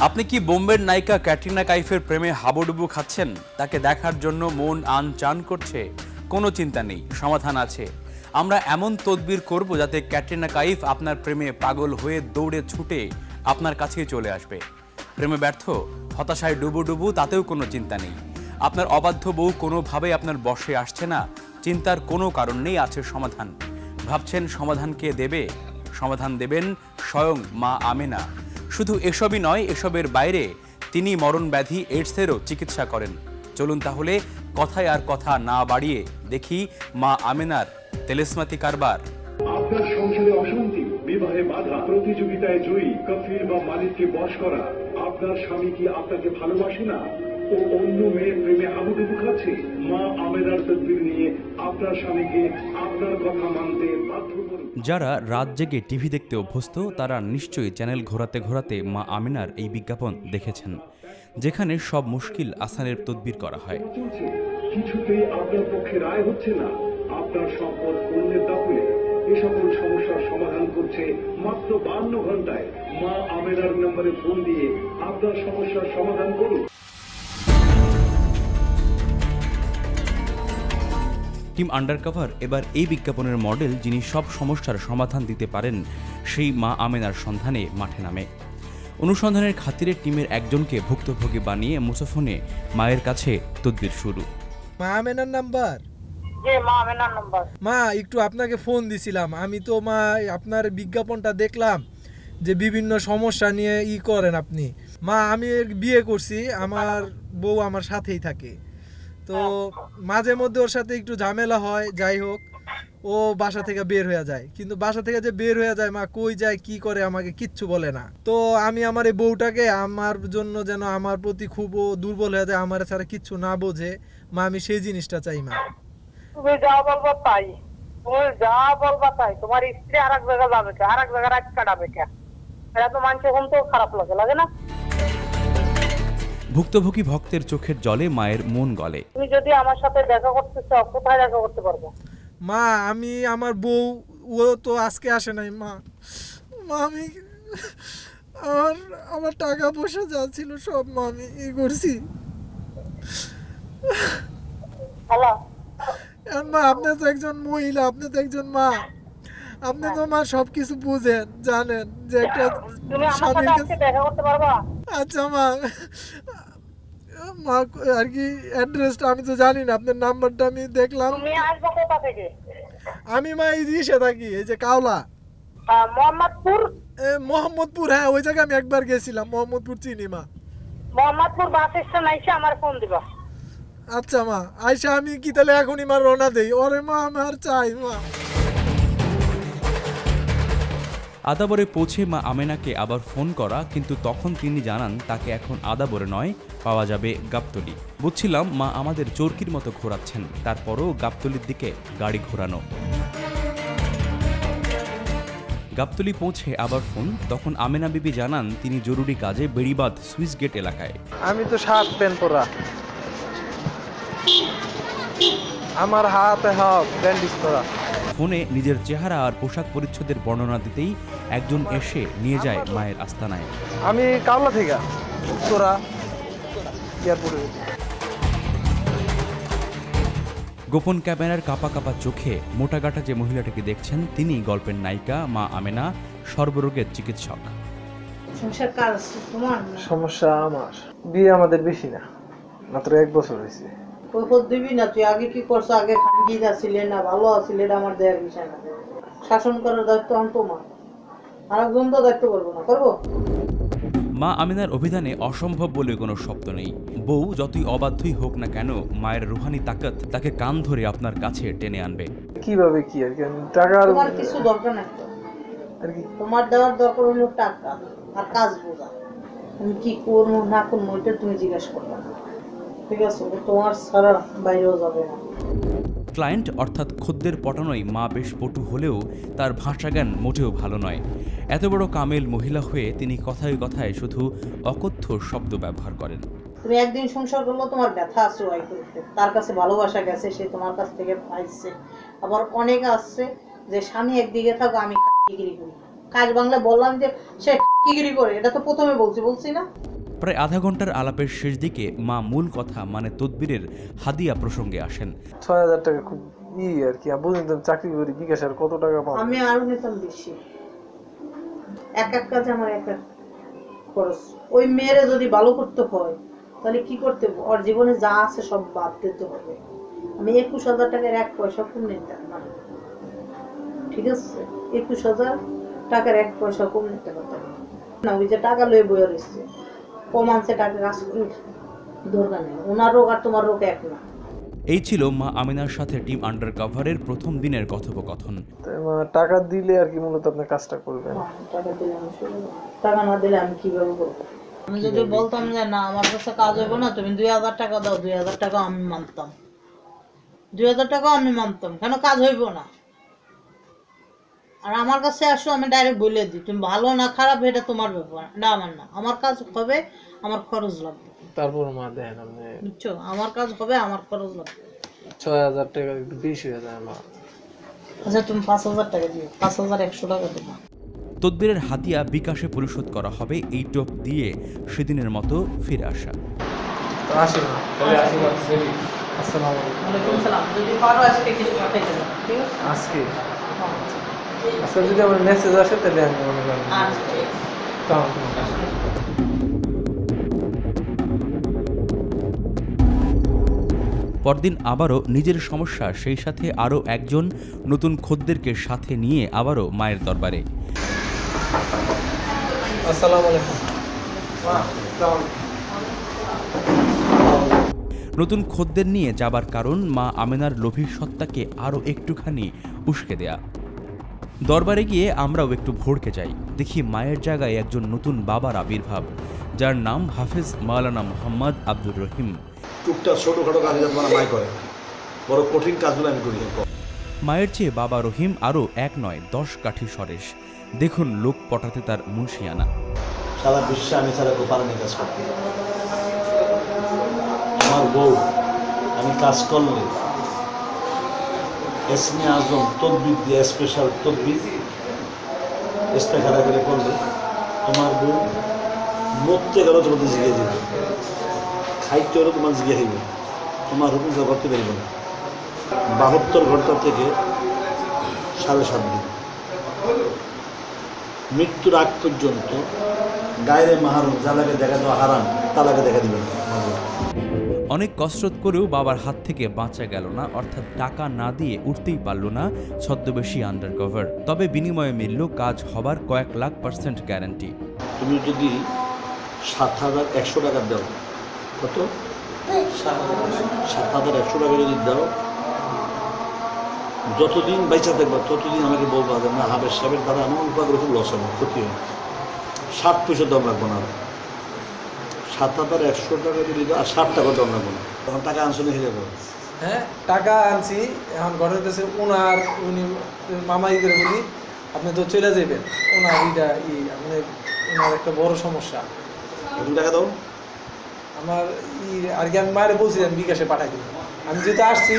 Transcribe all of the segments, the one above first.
আপনি কি বোম্বের নায়িকা ক্যাটরিনা কাইফের প্রেমে হাবুডুবু খাচ্ছেন? তাকে দেখার জন্য মন আনচান করছে? কোনো চিন্তা নেই, সমাধান আছে। আমরা এমন তদবির করব যাতে ক্যাটরিনা কাইফ আপনার প্রেমে পাগল হয়ে দৌড়ে ছুটে আপনার কাছেই চলে আসবে। প্রেমে ব্যর্থ, হতাশায় ডুবু তাতেও কোনো চিন্তা নেই। আপনার অবাধ্য বউ কোনোভাবেই আপনার বশে আসছে না, চিন্তার কোনো কারণ নেই, আছে সমাধান। ভাবছেন সমাধান কে দেবে? সমাধান দেবেন স্বয়ং মা আমেনা। শুধু এসবই নয়, এসবের বাইরে তিনি মরণ ব্যাধি এইডসেরও চিকিৎসা করেন। চলুন তাহলে কথায় আর কথা না বাড়িয়ে দেখি মা আমেনার তেলেসমাতি কারবার। আপনার সংসারে অশান্তি, বিবাহে বাধা, প্রতিযোগিতায় জয়ী, কফির বা মালিককে বশ করা। আপনার স্বামী কি আপনাকে ভালোবাসে না ও অন্য মেয়ের প্রেমে হাবুডুবু খাচ্ছে? মা আমেনার তদবির নিয়ে আপনার স্বামীকে আপনার কথা মানতে বাধ্য করুন। যারা রাত জেগে টিভি দেখতে অভ্যস্ত তারা নিশ্চয়ই চ্যানেল ঘোরাতে এই মা আমেনার এই বিজ্ঞাপন দেখেছেন, যেখানে সব মুশকিল আসানের তদবির করা হয়। কিছুতেই আপনার পক্ষে রায় হচ্ছে না, আপনার সম্পদ অন্যের দখলে। এ সকল সমস্যার সমাধান করছে মাত্র 52 ঘন্টায়। মা আমেনার নম্বরে ফোন দিয়ে আপনার সমস্যার সমাধান করুন। টিম আন্ডারকভার এবার এই বিজ্ঞাপনের মডেল, যিনি সব সমস্যার সমাধান দিতে পারেন, সেই মা আমেনার সন্ধানে মাঠে নামে। অনুসন্ধানের খাতিরে টিমের একজনকে ভুক্তভোগী বানিয়ে মুঠোফোনে মায়ের কাছে তদবির শুরু। মা আমেনার নাম্বার? মা, একটু আপনাকে ফোন দিছিলাম। আমি তো মা আপনার বিজ্ঞাপনটা দেখলাম যে বিভিন্ন সমস্যা নিয়ে করেন আপনি। মা, আমি বিয়ে করছি, আমার বউ আমার সাথেই থাকে, তো মাঝে মধ্যে ওর সাথে একটু ঝামেলা হয়। যাই হোক, ও বাসা থেকে বের হয়ে যায়, কিন্তু বাসা থেকে যে বের হয়ে যায়, মা কই যায় কি করে আমাকে কিচ্ছু বলে না। তো আমি আমার এই বউটাকে আমার জন্য যেন আমার প্রতি খুব দুর্বল হয়ে যায়, আমার ছাড়া কিচ্ছু না বোঝে। মা, আমি সেই জিনিসটা চাই। মা, তুমি যা বলবো তাই, তোমার স্ত্রী আর এক জায়গা যাবে কে, আর এক জায়গায় রাত কাটাবে কে? এটা তো মানুষের তো খারাপ লাগে না? ভুক্তভোগী ভক্তের চোখের জলে মায়ের মন গলে। তুমি যদি আমার সাথে দেখা করতে চাও, কোথায় দেখা করতে পারবো? মা, আমি আমার বউ, ও তো আজকে আসে নাই। মা, আমি আমার টাকা পয়সা যা ছিল সব মা আমি করছি। হ্যালো মা, আপনি তো একজন মহিলা, আপনি তো একজন মা, আপনি তো মা সবকিছু বুঝেন, জানেন যে একটা তুমি আমার সাথে আজকে দেখা করতে পারবা? আচ্ছা মা, মা আর কি অ্যাড্রেসটা আমি তো জানি না, আপনার নাম্বারটা আমি দেখলাম। তুমি আসবে কোথা থেকে? আমি মা এই দিশে থাকি, এই যে কাওলা মোহাম্মদপুর। মোহাম্মদপুর, হ্যাঁ ওই জায়গায় আমি একবার গেছিলাম। মোহাম্মদপুর চিনি মা। মোহাম্মদপুর বাস স্টেশন আইসা আমার ফোন দিবা। আচ্ছা মা, আইসা আমি কি তাহলে এখনই মা রওনা দেই? ওরে মা, আমার চাই মা। আদাবরে পৌঁছে মা আমেনাকে আবার ফোন করা, কিন্তু তখন তিনি জানান তাকে এখন আদাবরে নয়, পাওয়া যাবে গাবতলী। বুঝছিলাম মা আমাদের চরকির মতো ঘোরাচ্ছেন, তারপরও গাবতলীর দিকে গাড়ি ঘোরানো। গাবতলী পৌঁছে আবার ফোন, তখন আমেনা বিবি জানান তিনি জরুরি কাজে বেড়িবাঁধ সুইচ গেট এলাকায়। আমি তো শার্ট প্যান্ট পরা, আমার হাতে হাত ব্যান্ডেজ করা। ফোনে নিজের চেহারা আর পোশাক পরিচ্ছদের বর্ণনা দিতেই একজন এসে নিয়ে যায় মায়ের আস্তানায়। আমি কাওলা থেকে তোরা এয়ারপোর্টে। গোপন ক্যামেরার কাপা চোখে মোটাগাটা যে মহিলাটাকে দেখছেন, তিনি গল্পের নায়িকা মা আমেনা, সর্বরোগের চিকিৎসক। সমস্যা আমার বিয়ে আমাদের বেশি না, মাত্র 1 বছর হয়েছে। কৈফত দিবি না, তুই আগে কি করছো? আগে খানকি আসছিলে না, ভালো আসছিলে, এটা আমার দেয়ার বিষয় না। শাসন করার দায়িত্ব আমি তোমার, আরেকজন তো দায়িত্ব করবো না, করবো? মা আমিনার অভিধানে অসম্ভব বলে কোনো শব্দ নেই। বউ যতই অবাধ্যই হোক না কেন, মায়ের রুহানি তাকত তাকে কান ধরে আপনার কাছে টেনে আনবে। কিভাবে কি আর কি টাকা, তোমার কিছু দরকার নাই তো, আর কি তোমার দেওয়ার দরকার হলো টাকা আর কাজ বোঝা। আমি কি করবো না করবো এটা তুমি জিজ্ঞাসা করবে না, ঠিক আছে? তোমার ছাড়া বাইরেও যাবে না। ক্লায়েন্ট অর্থাৎ খদ্দের পটানোয় মা বেশ পটু হলেও তার ভাষাজ্ঞান মোটেও ভালো নয়। এত বড় কামেল মহিলা হয়ে তিনি কথায় কথায় শুধু অকথ্য শব্দ ব্যবহার করেন। তুমি একদিন সংসার করলো, তোমার ব্যথা আছে ওয়াই করতে, তার কাছে ভালোবাসা গেছে, সে তোমার কাছ থেকে পাইছে। আবার অনেক আসছে যে স্বামী একদিকে থাকো, আমি কিগিরি করি। কাজ বাংলা বললাম যে সে কিগিরি করে, এটা তো প্রথমে বলছি না। প্রায় আধা ঘন্টার আলাপের শেষ দিকে মা মূল কথা মানে তদবিরের হাদিয়া প্রসঙ্গে আসেন। ৬,০০০ টাকা খুব আর কি, বুঝলেন তো, চাকরি করি, বিকাশ আর কত টাকা পাবো? আমি আরো নিতাম বেশি। এক এক কাজে আমার এক এক খরচ। ওই মেয়েরে যদি ভালো করতে হয় তাহলে কি করতে হবে? ওর জীবনে যা আছে সব বাদ দিতে হবে। আমি ২১,০০০ টাকার এক পয়সা কম নিতাম না, ঠিক আছে? ২১,০০০ টাকার এক পয়সা কম নিতে পারতাম না। ওই যে টাকা লয়ে বয়ে রয়েছে, কম আনছে টাকা কাজ করি, দরকার নেই। ওনার রোগ আর তোমার রোগ এক না। এই ছিল মা আমিনার সাথে টিম আন্ডারকভারের প্রথম দিনের কথোপকথন। টাকা দিলে আর কি মূলত আপনি কাজটা করবেন? টাকা দিলে আমি শুরু, টাকা না দিলে আমি কিভাবে করবো? আমি যদি বলতাম যে না আমার কাছে কাজ হইব না, তুমি ২,০০০ টাকা দাও, ২,০০০ টাকা আমি মানতাম, ২,০০০ টাকাও আমি মানতাম, কেন কাজ হইব না। আর আমার কাছে আসো, আমি ডাইরেক্ট বলে দিই, তুমি ভালো না খারাপ এটা তোমার ব্যাপার, এটা আমার না। আমার কাজ হবে, আমার খরচ লাগবে। তারপর মা দেন আপনি, বুঝছো? আমার কাজ হবে, আমার খরচ লাগবে। ৬,০০০ টাকা একটু বেশি হয়ে যায় মা। আচ্ছা তুমি ৫,০০০ টাকা দিও, ৫,১০০ টাকা দেবো। তদবিরের হাদিয়া বিকাশে পরিশোধ করা হবে এই টোপ দিয়ে সেদিনের মতো ফিরে আসা। আসি মা, তাহলে আসি মা। আসসালামু আলাইকুম। ওয়ালাইকুম সালাম। যদি পারো আজকে কিছু পাঠাই দেবো, ঠিক আছে? আজকে আচ্ছা, যদি আমার মেসেজ আসে তাহলে আমি মনে করেন। আচ্ছা ঠিক আছে। পরদিন আবারও নিজের সমস্যা, সেই সাথে আরও একজন নতুন খদ্দেরকে সাথে নিয়ে আবারও মায়ের দরবারে। আসসালামু আলাইকুম। নতুন খদ্দের নিয়ে যাবার কারণ মা আমেনার লোভী সত্তাকে আরও একটুখানি উস্কে দেয়া। দরবারে গিয়ে আমরাও একটু ভড়কে যাই, দেখি মায়ের জায়গায় একজন নতুন বাবার আবির্ভাব, যার নাম হাফেজ মাওলানা মোহাম্মদ আব্দুর রহিম। টুকটাক ছোটখাটো কাজ যাতে মাই করে, বড় কঠিন কাজগুলো আমি করি। মায়ের চেয়ে বাবা রহিম আরও এক নয় 10 কাঠি সরেস। দেখুন লোক পটাতে তার মুন্সিয়ানা। সারা বিশ্বে আমি ছাড়া কেউ পারেনি কাজ করতে। আমার বউ আমি কাজ করলে এসমে আজম তদবির দিয়ে স্পেশাল তদবির ইস্তেখারা করে করলে তোমার বউ মরতে গেল তোমাদের জিগিয়ে দিবে, খাইতে হলে তোমার জিগিয়ে খাইবে, তোমার হুকুম করতে পারবে না। 72 ঘন্টা থেকে 7.5 দিন মৃত্যুর আগ পর্যন্ত গায়ে মাহারুম যালাকে দেখা দেওয়া হারাম, তালাকে দেখা দিবেন। অনেক কসরত করেও বাবার হাত থেকে বাঁচা গেল না, অর্থাৎ টাকা না দিয়ে উঠতেই পারল না ছদ্মবেশী আন্ডারকভার। তবে বিনিময়ে মিলল কাজ হবার কয়েক লাখ % গ্যারান্টি। তুমি যদি 7,100 টাকা দাও, কত? 7,100 টাকা যদি দাও, যতদিন বাইচা থাকবা ততদিন আমাকে বলবা যে না হাবের সাহেবের দ্বারা আমার উপায় খুব লস হবে, ক্ষতি হয়, 7 পয়সা দাম রাখবো না। 7,100 টাকা যদি দাও আর 60 টাকা দাম রাখবো না, তখন টাকা আনছো হয়ে যাবো। হ্যাঁ, টাকা আনছি, এখন ঘরের কাছে ওনার, উনি মামা করে বলি আপনি তো চলে যাবেন, ওনার ইটা মানে ওনার একটা বড় সমস্যা। তুমি টাকা দাও, আমার আর কি আমি মায়ের বলছি আমি বিকাশে পাঠাই দিব। আমি যেহেতু আসছি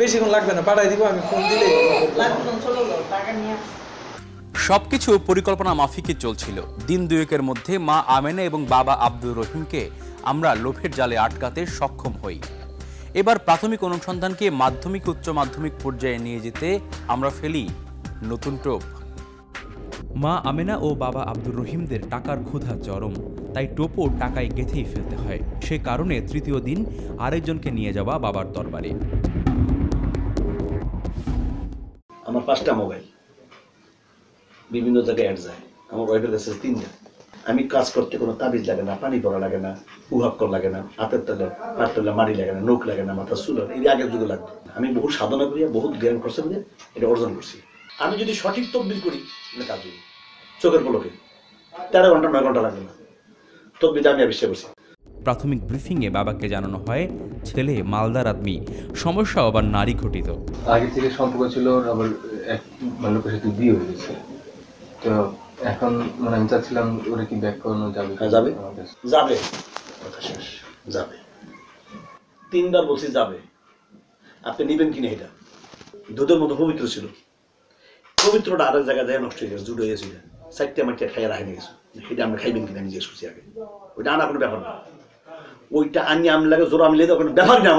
বেশিক্ষণ লাগবে না, পাঠাই দিব, আমি ফোন দিলে সবকিছু পরিকল্পনা মাফিকই চলছিল। দিন দুয়েকের মধ্যে মা আমেনা এবং বাবা আব্দুর রহিমকে আমরা লোভের জালে আটকাতে সক্ষম হই। এবার প্রাথমিক অনুসন্ধানকে মাধ্যমিক উচ্চ মাধ্যমিক পর্যায়ে নিয়ে যেতে আমরা ফেলি নতুন টোপ। মা আমেনা ও বাবা আব্দুর রহিমদের টাকার ক্ষুধা চরম, তাই টোপও টাকায় গেঁথেই ফেলতে হয়। সে কারণে তৃতীয় দিন আরেকজনকে নিয়ে যাওয়া বাবার দরবারে। আমার 5টা মোবাইল, বিভিন্ন জায়গায় অ্যাড যায়, আমার ওয়াইফের কাছে 3 যায়। আমি কাজ করতে কোনো তাবিজ লাগে না, পানি পড়া লাগে না, উহাক্কর লাগে না, হাতের তেলে পার তেলে মারি লাগে না, নখ লাগে না, মাথা চুল, এই আগের যুগে লাগতো। আমি বহু সাধনা করিয়া বহুত জ্ঞান খরচ দিয়ে এটা অর্জন করছি। আমি যদি সঠিক তদবির করি কাজ করি চোখের পলকে 13 ঘন্টা 9 ঘন্টা লাগবে না, তদবিরটা আমি আবিষ্কার করছি। প্রাথমিক ব্রিফিংয়ে বাবাকে জানানো হয় ছেলে মালদার আদমি, সমস্যা আবার নারী ঘটিত। আগে থেকে সম্পর্ক ছিল, আবার এক লোকের সাথে বিয়ে হয়ে গেছে, তো এখন মানে আমি চাচ্ছিলাম ওরা কি ব্যাক করানো যাবে? যাবে যাবে যাবে, 3বার বলছি যাবে। আপনি নিবেন কিনা? এটা দুধের মতো পবিত্র ছিল, পবিত্রটা আরেক জায়গায় যায় নষ্ট হয়ে গেছে, জুড়ে গেছে, 4টে মাটিয়া খাইয়া রাখে গেছে। সেটা আমরা খাইবেন কিনা আমি জিজ্ঞেস করছি আগে। ওইটা আনা কোনো ব্যাপার না, ওইটা আনি আমি লাগে জোর আমি লেগে কোনো ব্যাপারই না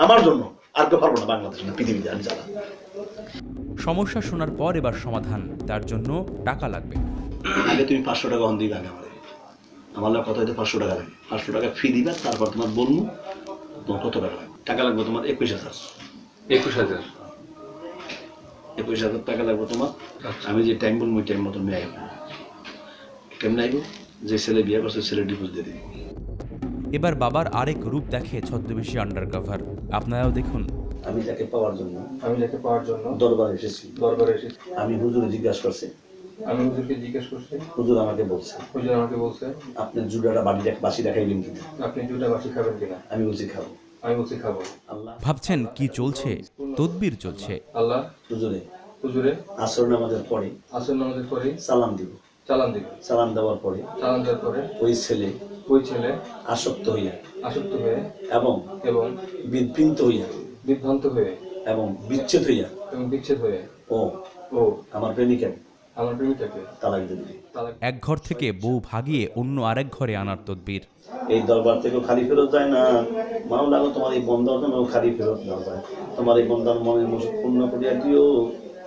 আমার জন্য আর কেউ পারবো না বাংলাদেশ না পৃথিবীতে আমি চালা। সমস্যা শোনার পর এবার সমাধান, তার জন্য টাকা লাগবে। আগে তুমি 500 টাকা অন দিবে, আগে আমার লাগে কথা হয়তো 500 টাকা লাগে, 500 টাকা ফি দিবে, তারপর তোমার বলবো তোমার কত টাকা লাগবে। টাকা লাগবে তোমার 21,000 টাকা লাগবে তোমার। আমি যে টাইম বলবো ওই টাইম মতো মেয়ে আইব, কেমন আইব, যে ছেলে বিয়ে করছে ছেলে ডিভোর্স দিয়ে দিবে। এবার বাবার আরেক রূপ দেখে ছদ্মবেশী আন্ডারকভার, আপনারাও দেখুন। আমি যাকে পাওয়ার জন্য দরবারে এসেছি। আমি হুজুরে জিজ্ঞাসা করছি, হুজুর আমাকে বলছে আপনি জুডাটা বাসি দেখাইবেন কিনা, আমি বলছি খাবো। আল্লাহ ভাবছেন কি চলছে? তদবির চলছে। আল্লাহ হুজুরে আসর নামাজের পরে সালাম দিব, সালাম দেওয়ার পরে ওই ছেলে আসক্ত হইয়া এবং বিভ্রান্ত হইয়া এবং বিচ্ছেদ হইয়া ও আমার প্রেমিকাকে তালাক দিবে। এক ঘর থেকে বউ ভাগিয়ে অন্য আরেক ঘরে আনার তদবির। এই দরবার থেকেও খালি ফেরত যায় না, মাওলা গো তোমার এই বন্দার জন্য খালি ফেরত না যায়, তোমার এই বন্দার মনের মুসুক পূর্ণ করিয়া দিও,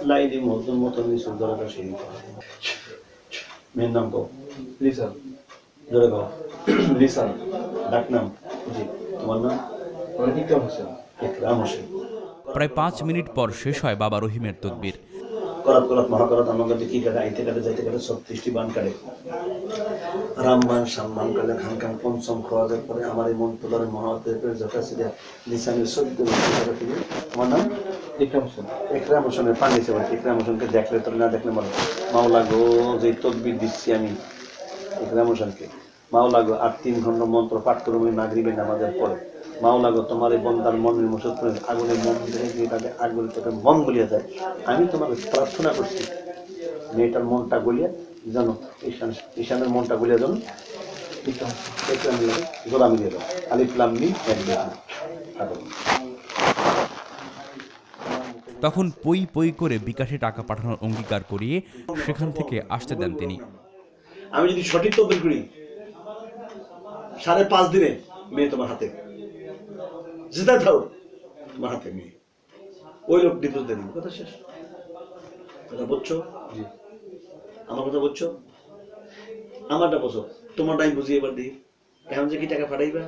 লাইদি মহতুর মতো নিচুর দরকার সেই মেয়ের নাম কো লিসান, জোরে কো লিসান, ডাক নাম জি, তোমার নাম ইকরাম হোসেন। প্রায় 5 মিনিট পর শেষ হয় বাবা রহিমের তদবির। করাত মহাকরাত আমার কাছে কি কাটে, আইতে কাটে যাইতে কাটে 36টি বান কাটে, রামবান সম্মান কাটে, খান খান পঞ্চম খাওয়ার পরে আমার এই মন তোলার মহাতের যথা ছিল নিশানের 14 টাকা থেকে। আমার নাম ইকরাম হোসেনের পানি সেবা। ইকরাম হোসেনকে দেখলে তোর না দেখলে মনে মাওলা গো যে তদবির দিচ্ছি আমি ইকরাম হোসেনকে, মাওলা গো 8-3 ঘন্টা মন্ত্র পাঠ করবো মাগরিবের নামাজের পরে, মাওলা গো তোমার এই বন্দার মনের মুসুক করে আগুনের মন দিয়ে তাদের আগুনের চোখে মন গলিয়া যায়, আমি তোমাকে প্রার্থনা করছি মেয়েটার মনটা গলিয়া জানো, ঈশানের মনটা গলিয়া জানো গোলামি দিয়ে দাও, আলিফ লাম মিম এক তখন পই পই করে বিকাশে টাকা পাঠানোর অঙ্গীকার করিয়ে সেখান থেকে আসতে দেন তিনি। আমি যদি সঠিক তদবির করি 5.5 দিনে মেয়ে তোমার হাতে, জিতা থাও তোমার হাতে মেয়ে, ওই লোক ডিভোর্স দিয়ে দিবে, কথা শেষ। কথা বুঝছো? আমার কথা বুঝছো? আমারটা বুঝো, তোমারটা আমি বুঝি। এবার দিই এখন যে কি টাকা পাঠাইবা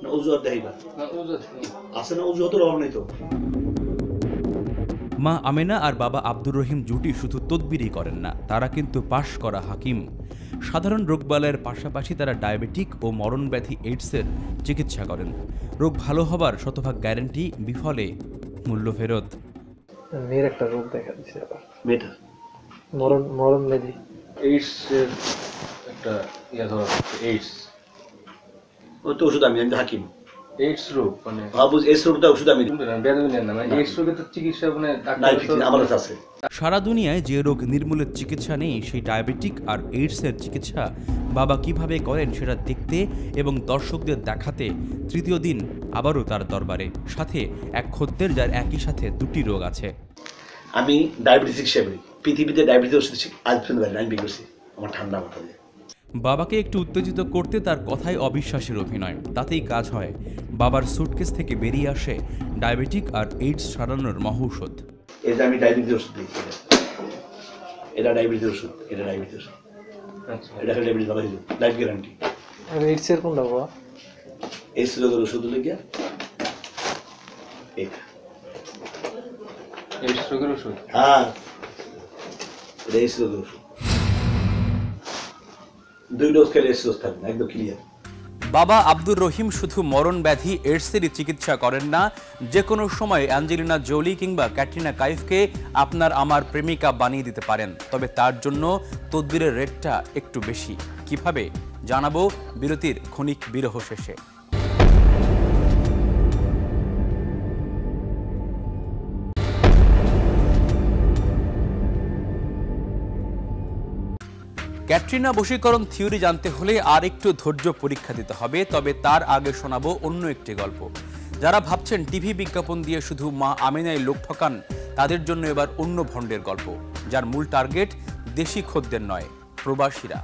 না অজুহাত দেখাইবা, আছে না অজুহাতের অভাব নেই তো। মা আমেনা আর বাবা আব্দুর রহিম জুটি শুধু তদবিরই করেন না, তারা কিন্তু পাশ করা হাকিম। সাধারণ রোগবালয়ের পাশাপাশি তারা ডায়াবেটিক ও মরণব্যাধি এইডসের চিকিৎসা করেন। রোগ ভালো হবার শতভাগ গ্যারান্টি, বিফলে মূল্য ফেরত। মেয়ের একটা রোগ দেখা দিচ্ছে আবার, মেয়েটা মরণ ব্যাধি, এইডস এর একটা ধরা এইডস, ওই তো ওষুধ আমি হাকিম। এইডস রোগ মানে এইডস রোগটা ওষুধ আমি এইডস রোগের তো চিকিৎসা মানে আমার কাছে আছে। সারা দুনিয়ায় যে রোগ নির্মূলের চিকিৎসা নেই, সেই ডায়াবেটিক আর এইডসের চিকিৎসা বাবা কিভাবে করেন সেটা দেখতে এবং দর্শকদের দেখাতে তৃতীয় দিন আবারও তার দরবারে, সাথে এক খদ্দের যার একই সাথে 2টি রোগ আছে। আমি ডায়াবেটিস চিকিৎসা করি, পৃথিবীতে ডায়াবেটিস ওষুধ আজ পর্যন্ত আমি বিক্রি করছি আমার ঠান্ডা মাথা দিয়ে। বাবাকে একটু উত্তেজিত করতে তার কথায় অবিশ্বাসের অভিনয়, তাতেই কাজ হয়। বাবার সুটকেস থেকে বেরিয়ে আসে ডায়াবেটিক আর এইডস সারানোর মহৌষধ। এই যে আমি ডায়াবেটিস ওষুধ দিই, এটা ডায়াবেটিস ওষুধ, এটা ডায়াবেটিস ওষুধ, এটা ডায়াবেটিস ভালো হইল, লাইফ গ্যারান্টি। আর এইডস এর কোনটা বাবা? এইডস রোগের ওষুধ লেগে এটা এইডস রোগের ওষুধ, হ্যাঁ এটা এইডস রোগের ওষুধ, 2 ডোজ খেলে এইডস রোগ থাকবে একদম ক্লিয়ার। বাবা আব্দুর রহিম শুধু মরণ ব্যাধি এইডসেরই চিকিৎসা করেন না, যে কোনো সময় অ্যাঞ্জেলিনা জোলি কিংবা ক্যাটরিনা কাইফকে আপনার আমার প্রেমিকা বানিয়ে দিতে পারেন। তবে তার জন্য তদবিরের রেটটা একটু বেশি। কিভাবে জানাবো বিরতির ক্ষণিক বিরহ শেষে। ক্যাটরিনা বশীকরণ থিওরি জানতে হলে আর একটু ধৈর্য পরীক্ষা দিতে হবে। তবে তার আগে শোনাবো অন্য একটি গল্প। যারা ভাবছেন টিভি বিজ্ঞাপন দিয়ে শুধু মা আমেনায় লোক ঠকান, তাদের জন্য এবার অন্য ভণ্ডের গল্প, যার মূল টার্গেট দেশি খদ্দের নয়, প্রবাসীরা।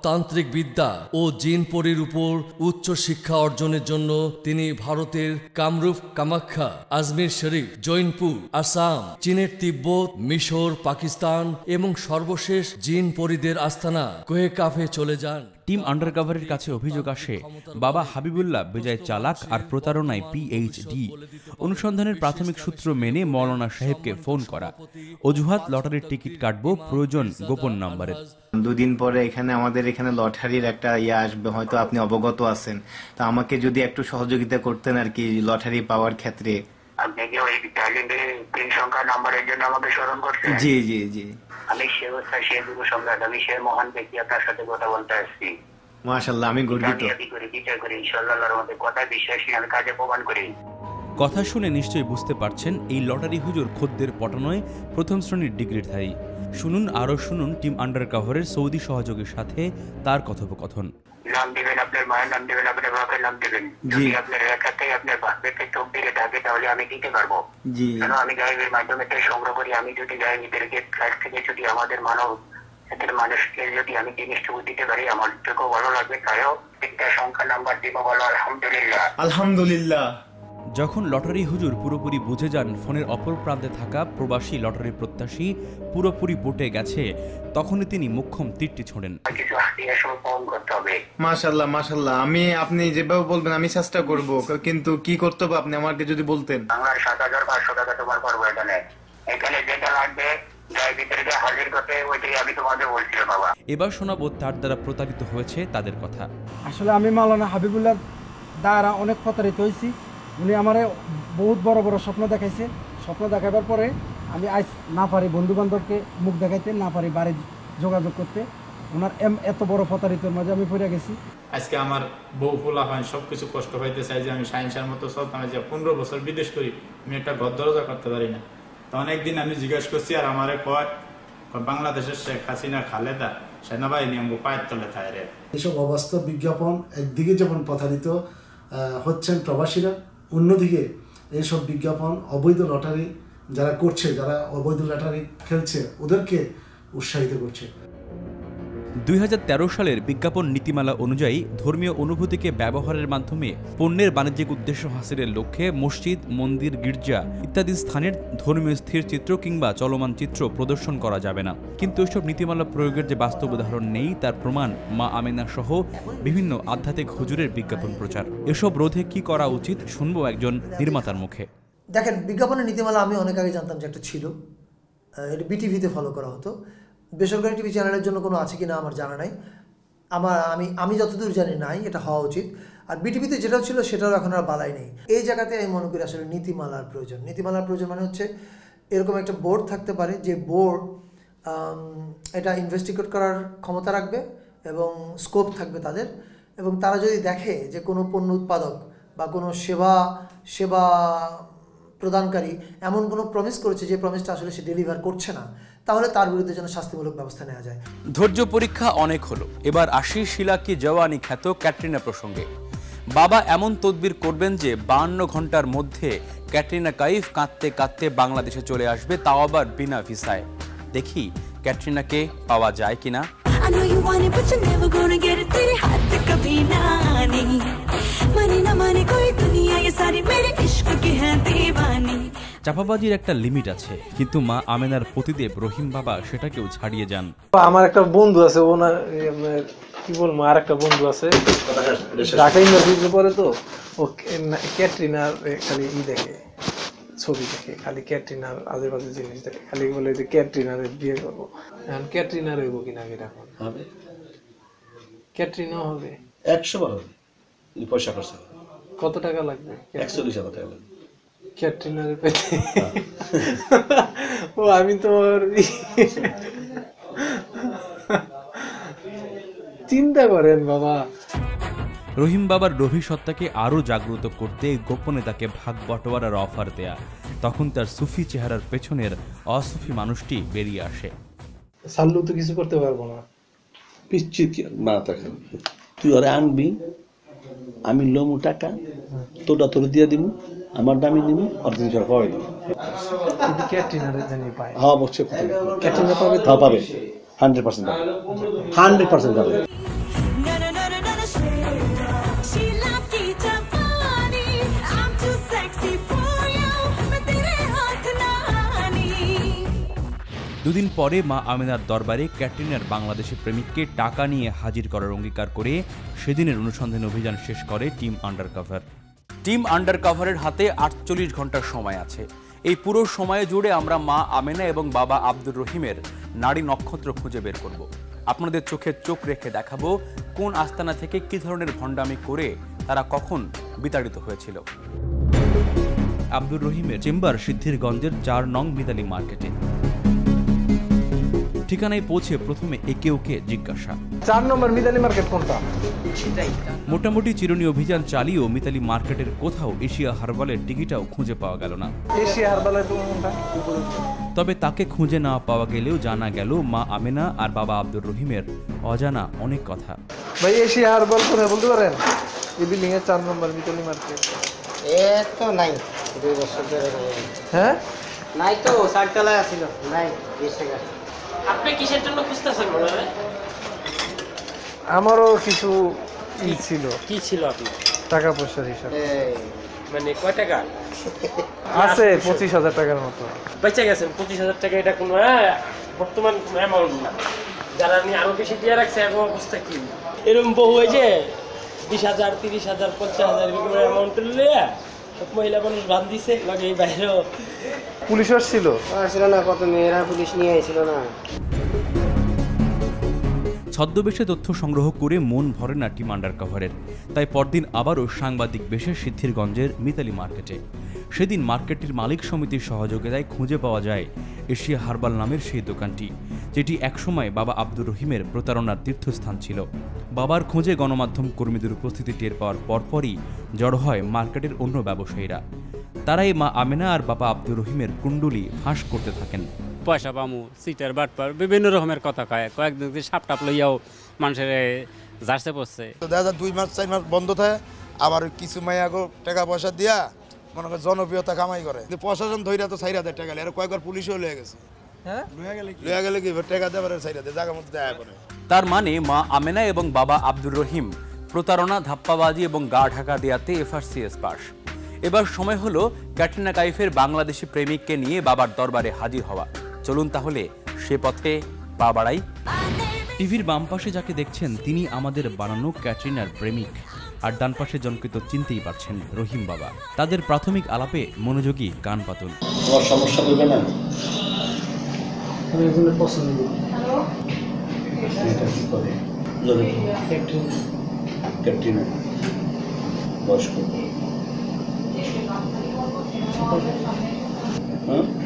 তান্ত্রিক বিদ্যা ও জিন পরির উপর উচ্চ শিক্ষা অর্জনের জন্য তিনি ভারতের কামরূপ, কামাখ্যা, আজমির শরীফ, জৈনপুর, আসাম, চীনের তিব্বত, মিশর, পাকিস্তান এবং সর্বশেষ জিন পরিদের আস্তানা কোহেকাফে চলে যান। টিম আন্ডারকভারের কাছে অভিযোগ আসে বাবা হাবিবুল্লাহ বেজায় চালাক আর প্রতারণায় পিএইচডি। অনুসন্ধানের প্রাথমিক সূত্র মেনে মৌলানা সাহেবকে ফোন করা, অজুহাত লটারির টিকিট কাটবো, প্রয়োজন গোপন নাম্বারের। দুদিন পরে আমাদের এখানে লটারির একটা আসবে, হয়তো আপনি অবগত আছেন, তা আমাকে যদি একটু সহযোগিতা করতেন আর কি লটারি পাওয়ার ক্ষেত্রে। আপনি কি ওই 3 সংখ্যা নাম্বারের জন্য আমাকে স্মরণ করছেন? জি জি জি। আমি সে যুব সম্রাট, আমি সে মহান ব্যক্তি আপনার সাথে কথা বলতে আসছি। মাশাআল্লাহ, আমি গর্বিত। বিচার করি ইনশাআল্লাহ, আল্লাহর মধ্যে কথা বিশ্বাসী, আমি কাজে প্রমাণ করি। কথা শুনে নিশ্চয়ই বুঝতে পারছেন এই লটারি হুজুর খদ্দের পটানোয় প্রথম শ্রেণীর ডিগ্রিধারী। শুনুন টিম আন্ডারকভারের সৌদি সহযোগীর সাথে তার কথোপকথন। নাম দিবেন, আপনার মায়ের নাম দিবেন, আপনার বাবার নাম দিবেন। যদি আপনার একাতে আপনার বাপকে চোখ দিকে থাকে তাহলে আমি দিতে পারবো। কেন আমি গায়েবের মাধ্যমে সংগ্রহ করি। আমি যদি গায়েবীদেরকে কাছ থেকে যদি আমাদের মানুষকে যদি আমি জিনিসটুকু দিতে পারি, আমার চোখও ভালো লাগবে। তাইও একটা সংখ্যা নাম্বার দিব, বলো আলহামদুলিল্লাহ। আলহামদুলিল্লাহ। যখন লটারি হুজুর পুরোপুরি বুঝে যান ফোনের অপর প্রান্তে থাকা প্রবাসী লটারি প্রত্যাশী পুরোপুরি বটে গেছে, তখনই তিনি মুখ্যম তীরটি ছোড়েন। মাশাআল্লাহ মাশাআল্লাহ, আপনি যেভাবে বলবেন আমি চেষ্টা করব, কিন্তু কি করতে হবে আপনি আমাকে যদি বলতেন। ৭৫০০ টাকা তোমার করবো। এখানে যেটা লাগবে হাজির করতে, ওইটাই আমি তোমাকে বলছি বাবা। এবার শোনাবো তার দ্বারা প্রতারিত হয়েছে তাদের কথা। আসলে আমি মাওলানা হাবিবুল্লাহ দ্বারা অনেক প্রতারিত হয়েছি। উনি আমারে বহুত বড় বড় স্বপ্ন দেখাইছে। স্বপ্ন দেখাবার পরে আমি আজ না পারি বন্ধু বান্ধবকে মুখ দেখাইতে, না পারি বাড়ি যোগাযোগ করতে। ওনার এত বড় প্রতারিতর মাঝে আমি পড়ে গেছি। আজকে আমার বউ ফুলা হয় সবকিছু কষ্ট হইতে চাই যে আমি সায়েন্সের মতো চলতাম, যে 15 বছর বিদেশ করি, আমি একটা ঘর দরজা করতে পারি না। তো অনেকদিন আমি জিজ্ঞাসা করছি, আর আমারে কয় বাংলাদেশের শেখ হাসিনা খালেদা সেনাবাহিনী আমাকে পায়ের তলে থাকে রে। এসব অবাস্তব বিজ্ঞাপন একদিকে যেমন প্রতারিত হচ্ছেন প্রবাসীরা, অন্যদিকে এইসব বিজ্ঞাপন অবৈধ লটারি যারা করছে, যারা অবৈধ লটারি খেলছে, ওদেরকে উৎসাহিত করছে। 2013 সালের বিজ্ঞাপন নীতিমালা অনুযায়ী ধর্মীয় অনুভূতিকে ব্যবহারের মাধ্যমে পণ্যের বাণিজ্যিক উদ্দেশ্য হাসিলের লক্ষ্যে মসজিদ, মন্দির, গির্জা ইত্যাদি স্থানের ধর্মীয় স্থির চিত্র কিংবা চলমান চিত্র প্রদর্শন করা যাবে না। কিন্তু এসব নীতিমালা প্রয়োগের যে বাস্তব উদাহরণ নেই তার প্রমাণ মা আমেনা সহ বিভিন্ন আধ্যাত্মিক হুজুরের বিজ্ঞাপন প্রচার। এসব রোধে কি করা উচিত শুনবো একজন নির্মাতার মুখে। দেখেন, বিজ্ঞাপনের নীতিমালা আমি অনেক আগে জানতাম যে একটা ছিল, এটা বিটিভিতে ফলো করা হতো। বেসরকারি টিভি চ্যানেলের জন্য কোনো আছে কিনা আমার জানা নাই। আমি যতদূর জানি নাই, এটা হওয়া উচিত। আর বিটিভিতে যেটাও ছিল সেটাও এখন আর বালাই নেই। এই জায়গাতে আমি মনে করি আসলে নীতিমালার প্রয়োজন। নীতিমালার প্রয়োজন মানে হচ্ছে এরকম একটা বোর্ড থাকতে পারে, যে বোর্ড এটা ইনভেস্টিগেট করার ক্ষমতা রাখবে এবং স্কোপ থাকবে তাদের, এবং তারা যদি দেখে যে কোনো পণ্য উৎপাদক বা কোনো সেবা প্রদানকারী এমন কোনো প্রমিস করেছে যে প্রমিসটা আসলে সে ডেলিভার করছে না, তাহলে তার বিরুদ্ধে যেন শাস্তিমূলক ব্যবস্থা নেওয়া যায়। ধৈর্য পরীক্ষা অনেক হলো, এবার আসি শিলা কি জওয়ানি খ্যাত ক্যাটরিনা প্রসঙ্গে। বাবা এমন তদবির করবেন যে 52 ঘন্টার মধ্যে ক্যাটরিনা কাইফ কাঁদতে কাঁদতে বাংলাদেশে চলে আসবে, তাও আবার বিনা ভিসায়। দেখি ক্যাটরিনাকে পাওয়া যায় কিনা। চাপাবাজির একটা লিমিট আছে, কিন্তু মা আমেনার পতিদেব রহিম বাবা সেটাকেও ছাড়িয়ে যান। আমার একটা বন্ধু আছে, ওনার কি বলবো, আর একটা বন্ধু আছে ঢাকা ইউনিভার্সিটিতে পড়ে, তো ও ক্যাটরিনার খালি দেখে, ছবি দেখে, খালি ক্যাটরিনার আজেবাজে জিনিস দেখে, খালি বলে যে ক্যাটরিনার বিয়ে করবো। এখন ক্যাটরিনার হইব কিনা এখন হবে, ক্যাটরিনা হবে 100 বার হবে। পয়সা খরচ কত টাকা লাগবে? 41,000 টাকা লাগবে ক্যাটরিনার পেতে। ও আমি তো চিন্তা করেন বাবা। রহিম বাবার লোভী সত্তাকে আরো জাগ্রত করতে গোপনে তাকে ভাগ বটোয়ারার অফার দেয়া, তখন তার সুফি চেহারার পেছনের অসুফি মানুষটি বেরিয়ে আসে। সাল্লু তো কিছু করতে পারবো না, পিচ্ছিত না থাকে। তুই ওরে আনবি, আমি লোমু টাকা তোটা তোর দিয়ে দিব, আমার দামি দিব, আর তুমি ছাড়া পাবে দিব। ক্যাটরিনারে জানি পায়। হ্যাঁ বলছে ক্যাটরিনা পাবে, তা পাবে। 100% যাবে, 100% যাবে। দুদিন পরে মা আমেনার দরবারে ক্যাটরিনার বাংলাদেশি প্রেমিককে টাকা নিয়ে হাজির করার অঙ্গীকার করে সেদিনের অনুসন্ধান অভিযান শেষ করে টিম আন্ডারকভার। টিম আন্ডারকভারের হাতে 48 ঘন্টার সময় আছে। এই পুরো সময় জুড়ে আমরা মা আমেনা এবং বাবা আব্দুর রহিমের নারী নক্ষত্র খুঁজে বের করব। আপনাদের চোখে চোখ রেখে দেখাবো কোন আস্তানা থেকে কী ধরনের ভণ্ডামি করে তারা কখন বিতাড়িত হয়েছিল। আব্দুর রহিমের চেম্বার সিদ্ধিরগঞ্জের 4 নং মিতালি মার্কেটে। ঠিকানায় পৌঁছে প্রথমে একে ওকে জিজ্ঞাসা, 4 নম্বর মিতালি মার্কেট কোনটা? মোটামুটি চিরুনি অভিযান চালিয়েও মিতালি মার্কেটের কোথাও এশিয়া হারবালের টিকিটাও খুঁজে পাওয়া গেল না। এশিয়া হারবালের কোনটা? তবে তাকে খুঁজে না পাওয়া গেলেও জানা গেল মা আমেনা আর বাবা আব্দুর রহিমের অজানা অনেক কথা। ভাই এশিয়া হারবাল কোথায় বলতে পারেন? এই বিল্ডিং এর 4 নম্বর মিতালি মার্কেট। তো নাই, 2 বছর ধরে। হ্যাঁ নাই তো, 4 তলায় আছিল, নাই বেশি গেছে। আপনি কিসের জন্য খুঁজতেছেন মনে হয়? আমারও কিছু ছিল। কি ছিল আপনার? টাকা পয়সার হিসাব। মানে কয় টাকা আছে? 25,000 টাকার মতো বেঁচে গেছেন। 25,000 টাকা এটা কোনো বর্তমান কোনো অ্যামাউন্ট না। যারা আমি আরো বেশি দিয়ে রাখছে এখন অবস্থা কি? এরকম বহু হয় যে 20,000, 30,000, 50,000 এরকম অ্যামাউন্ট নিয়ে সব মহিলা মানুষ বাদ দিছে। লাগে এই বাইরেও পুলিশ আসছিল না, কত মেয়েরা পুলিশ নিয়ে আইছিল না। ছদ্মবেশে তথ্য সংগ্রহ করে মন ভরে না টিম আন্ডারকভারের, তাই পরদিন আবারও সাংবাদিক বেশে সিদ্ধিরগঞ্জের মিতালি মার্কেটে। সেদিন মার্কেটটির মালিক সমিতির সহযোগিতায় খুঁজে পাওয়া যায় এশিয়া হারবাল নামের সেই দোকানটি, যেটি একসময় বাবা আব্দুর রহিমের প্রতারণার তীর্থস্থান ছিল। বাবার খোঁজে গণমাধ্যম কর্মীদের উপস্থিতি টের পাওয়ার পরপরই জড়ো হয় মার্কেটের অন্য ব্যবসায়ীরা। তারাই মা আমেনা আর বাবা আব্দুর রহিমের কুণ্ডুলি ফাঁস করতে থাকেন। পয়সা পামু, সিটার বাটপার, বিভিন্ন রকমের কথা কয়। কয়েকদিন সাপ টাপ লইয়াও মানুষের জার্সে পড়ছে। 2 মাস 4 মাস বন্ধ থাকে, আবার কিছু মাইয়াগো টাকা পয়সা দিয়া মনে করে জনপ্রিয়তা কামাই করে। প্রশাসন ধৈর্য তো 4,000 টাকা আর কয়েকবার পুলিশও লয়ে গেছে। হ্যাঁ লয়ে গেলে কি টাকা দেবার 4,000 জায়গা মতো দেখা করে। তার মানে মা আমেনা এবং বাবা আব্দুর রহিম প্রতারণা, ধাপ্পাবাজি এবং গা ঢাকা দেয়াতে এফআরসিএস পাস। এবার সময় হলো ক্যাটরিনা কাইফের বাংলাদেশি প্রেমিককে নিয়ে বাবার দরবারে হাজির হওয়া। চলুন তাহলে সে পথে পা বাড়াই। টিভির বাম পাশে যাকে দেখছেন তিনি আমাদের বানানো ক্যাটরিনার প্রেমিক, আর ডান পাশে জনকে তো চিনতেই পারছেন, রহিম বাবা। তাদের প্রাথমিক আলাপে মনোযোগী কান পাতুন। তোমার সমস্যা করবে না? আমি এগুলো পছন্দ করি। এটা কি করে? ক্যাটরিনা বয়স কত?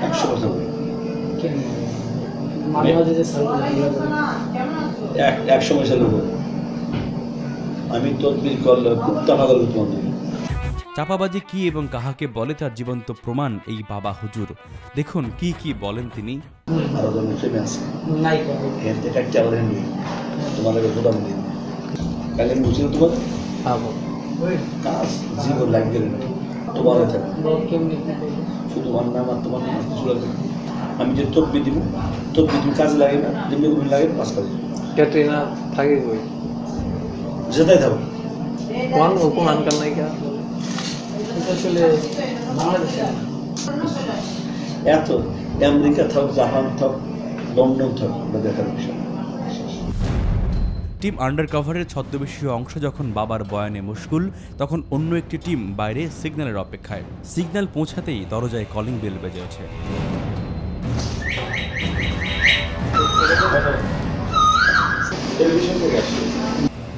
100 কথা বলি। এক সময় ছিল আমি তদবির করলে খুব টাকা গেল তোমাদের। চাপাবাজি কি এবং কাহাকে বলে তার জীবন্ত প্রমাণ এই বাবা হুজুর। দেখুন কি কি বলেন তিনি। আরো জনের প্রেমে আছে এর থেকে একটা আবার নিয়ে তোমাদের জোড়া মিলিয়ে কালে বুঝিয়ে তোমার কাজ জীবন লাগবে না তোমার শুধু আমার নাম আর তোমার নাম কিছু লাগবে। আমি যে তদবি দিব, তদবি তুমি কাজে লাগে না, যেমনি তুমি লাগে পাস কাজ। ক্যাটরিনা থাকে কই? যেটাই থাকো কোন আনকাল নায়িকা? আসলে বাংলাদেশে এত আমেরিকা থাক, জাপান থাক, লন্ডন থাক, আমরা দেখার বিষয়। টিম আন্ডারকভারের ছদ্মবেশীয় অংশ যখন বাবার বয়ানে মুশকুল, তখন অন্য একটি টিম বাইরে সিগন্যালের অপেক্ষায়। সিগন্যাল পৌঁছাতেই দরজায় কলিং বেল বেজে ওঠে।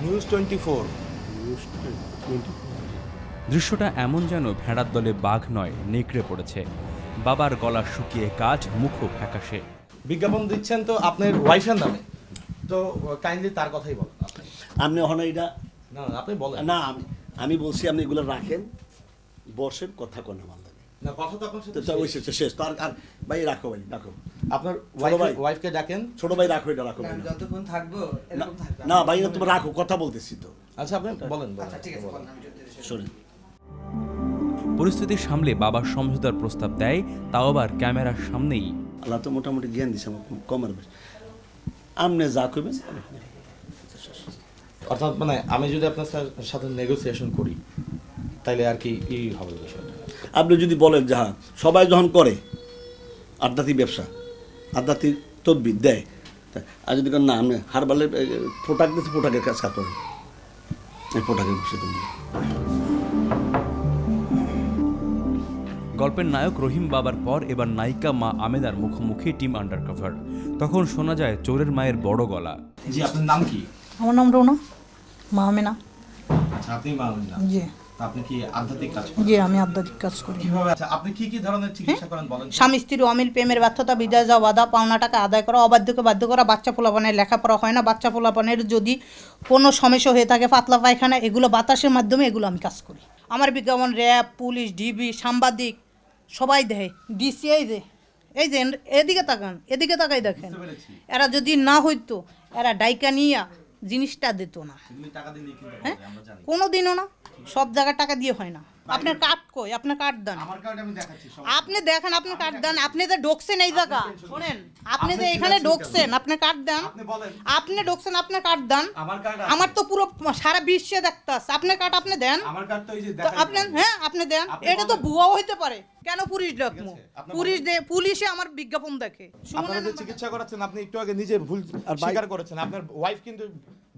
নিউজ 24। দৃশ্যটা এমন যেন ভেড়ার দলে বাঘ নয়, নেকড়ে পড়েছে। বাবার গলা শুকিয়ে কাঠ, মুখও ফ্যাকাশে। বিজ্ঞাপন দিচ্ছেন তো আপনার ওয়াইফের নামে, তো কাইন্ডলি তার কথাই বলেন। আপনি ওখানে এটা না আপনি বলেন না, আমি বলছি আপনি এগুলো রাখেন, বসেন, কথা কোন আমার লাগে না, কথা তো আপনার সাথে শেষ। তার আর ভাই রাখো, ভাই রাখো, আপনার ওয়াইফকে ডাকেন। ছোট ভাই রাখো, এটা রাখো, যতক্ষণ থাকবো এরকম থাকবে না ভাই, না তুমি রাখো, কথা বলতেছি তো। আচ্ছা আপনি বলেন। আচ্ছা ঠিক আছে, শুনুন। পরিস্থিতি সামলে বাবা সমঝোতার প্রস্তাব দেয়, তাও আবার ক্যামেরার সামনেই। আল্লাহ তো মোটামুটি জ্ঞান দিছে, আমার কমের আপনি যা করবেন। অর্থাৎ মানে আমি যদি আপনার সাথে নেগোসিয়েশন করি তাইলে আর কি হবে বিষয়টা? আপনি যদি বলেন যে হ্যাঁ সবাই যখন করে আধ্যাত্মিক ব্যবসা, আধ্যাত্মিক তদবির দেয়, আর যদি না আপনি হারবালের প্রোডাক্ট দিচ্ছে, প্রোডাক্টের কাজ করেন, এই প্রোডাক্টের বসে তুমি। গল্পের নায়ক রহিম বাবার পর এবার নায়িকা মা আমেনার মুখোমুখি টিম আন্ডারকভার। তখন শোনা যায় চোরের মায়ের বড় গলা। জি, আপনার নাম কি? আমার নাম রোনা, মা আমেনা। আচ্ছা, আপনি মা আমেনা। জি। আপনি কি আধ্যাত্মিক কাজ করেন? জি, আমি আধ্যাত্মিক কাজ করি। কিভাবে? আচ্ছা, আপনি কি কি ধরনের চিকিৎসা করেন বলেন? স্বামী স্ত্রীর অমিল, প্রেমের ব্যর্থতা, বিদায় যাওয়া, বাধা, পাওনা টাকা আদায় করা, অবাধ্যকে বাধ্য করা, বাচ্চা পোলাপানের লেখাপড়া হয় না, বাচ্চা পোলাপানের যদি কোনো সমস্যা হয়ে থাকে, পাতলা পায়খানা, এগুলো বাতাসের মাধ্যমে এগুলো আমি কাজ করি। আমার বিজ্ঞাপন র্যাব, পুলিশ, ডিবি, সাংবাদিক সবাই দেয়, ডিসি এই যে এদিকে তাকান, এদিকে তাকাই দেখেন, এরা যদি না হইতো এরা ডাইকা নিয়া জিনিসটা দিত না, হ্যাঁ কোনো দিনও না, সব জায়গায় টাকা দিয়ে হয় না। আপনার কার্ড কই? আপনার কার্ড দেন, আপনি দেখেন, আপনার কার্ড দেন, আপনি যে ঢোকছেন এই জায়গা, শোনেন, আপনি যে এখানে ঢোকছেন, আপনার কার্ড দেন, আপনি ঢোকছেন, আপনার কার্ড দেন। আমার তো পুরো সারা বিশ্বে দেখতাছে, আপনার কার্ড আপনি দেন, আপনি হ্যাঁ আপনি দেন। এটা তো ভুয়াও হইতে পারে, কেন পুলিশ ডাকবো? পুলিশে আমার বিজ্ঞাপন দেখে। আপনারা যে চিকিৎসা করাচ্ছেন, আপনি একটু আগে নিজের ভুল স্বীকার করেছেন, আপনার ওয়াইফ কিন্তু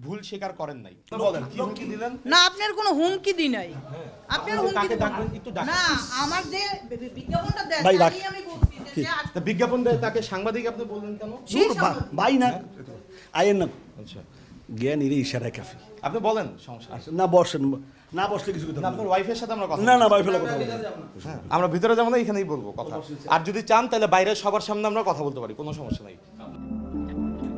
ভুল স্বীকার করেন নাই। বলেন কি হুমকি দিলেন? না, আপনার কোনো হুমকি দি নাই, আপনার হুমকি না, আমার যে বিজ্ঞাপনটা দেন আমি বলছি যে বিজ্ঞাপন দেয় তাকে সাংবাদিক আপনি বললেন কেন? ভাই না আইয়েন না, আচ্ছা জ্ঞান এর ইশারায় কাফি। আপনি বলেন সমস্যা না, বসেন, না বসলে কিছু কথা। আপনার ওয়াইফের সাথে আমরা কথা না না ওয়াইফের কথা আমরা ভিতরে যাবো না, এখানেই বলবো কথা। আর যদি চান তাহলে বাইরে সবার সামনে আমরা কথা বলতে পারি, কোনো সমস্যা নাই।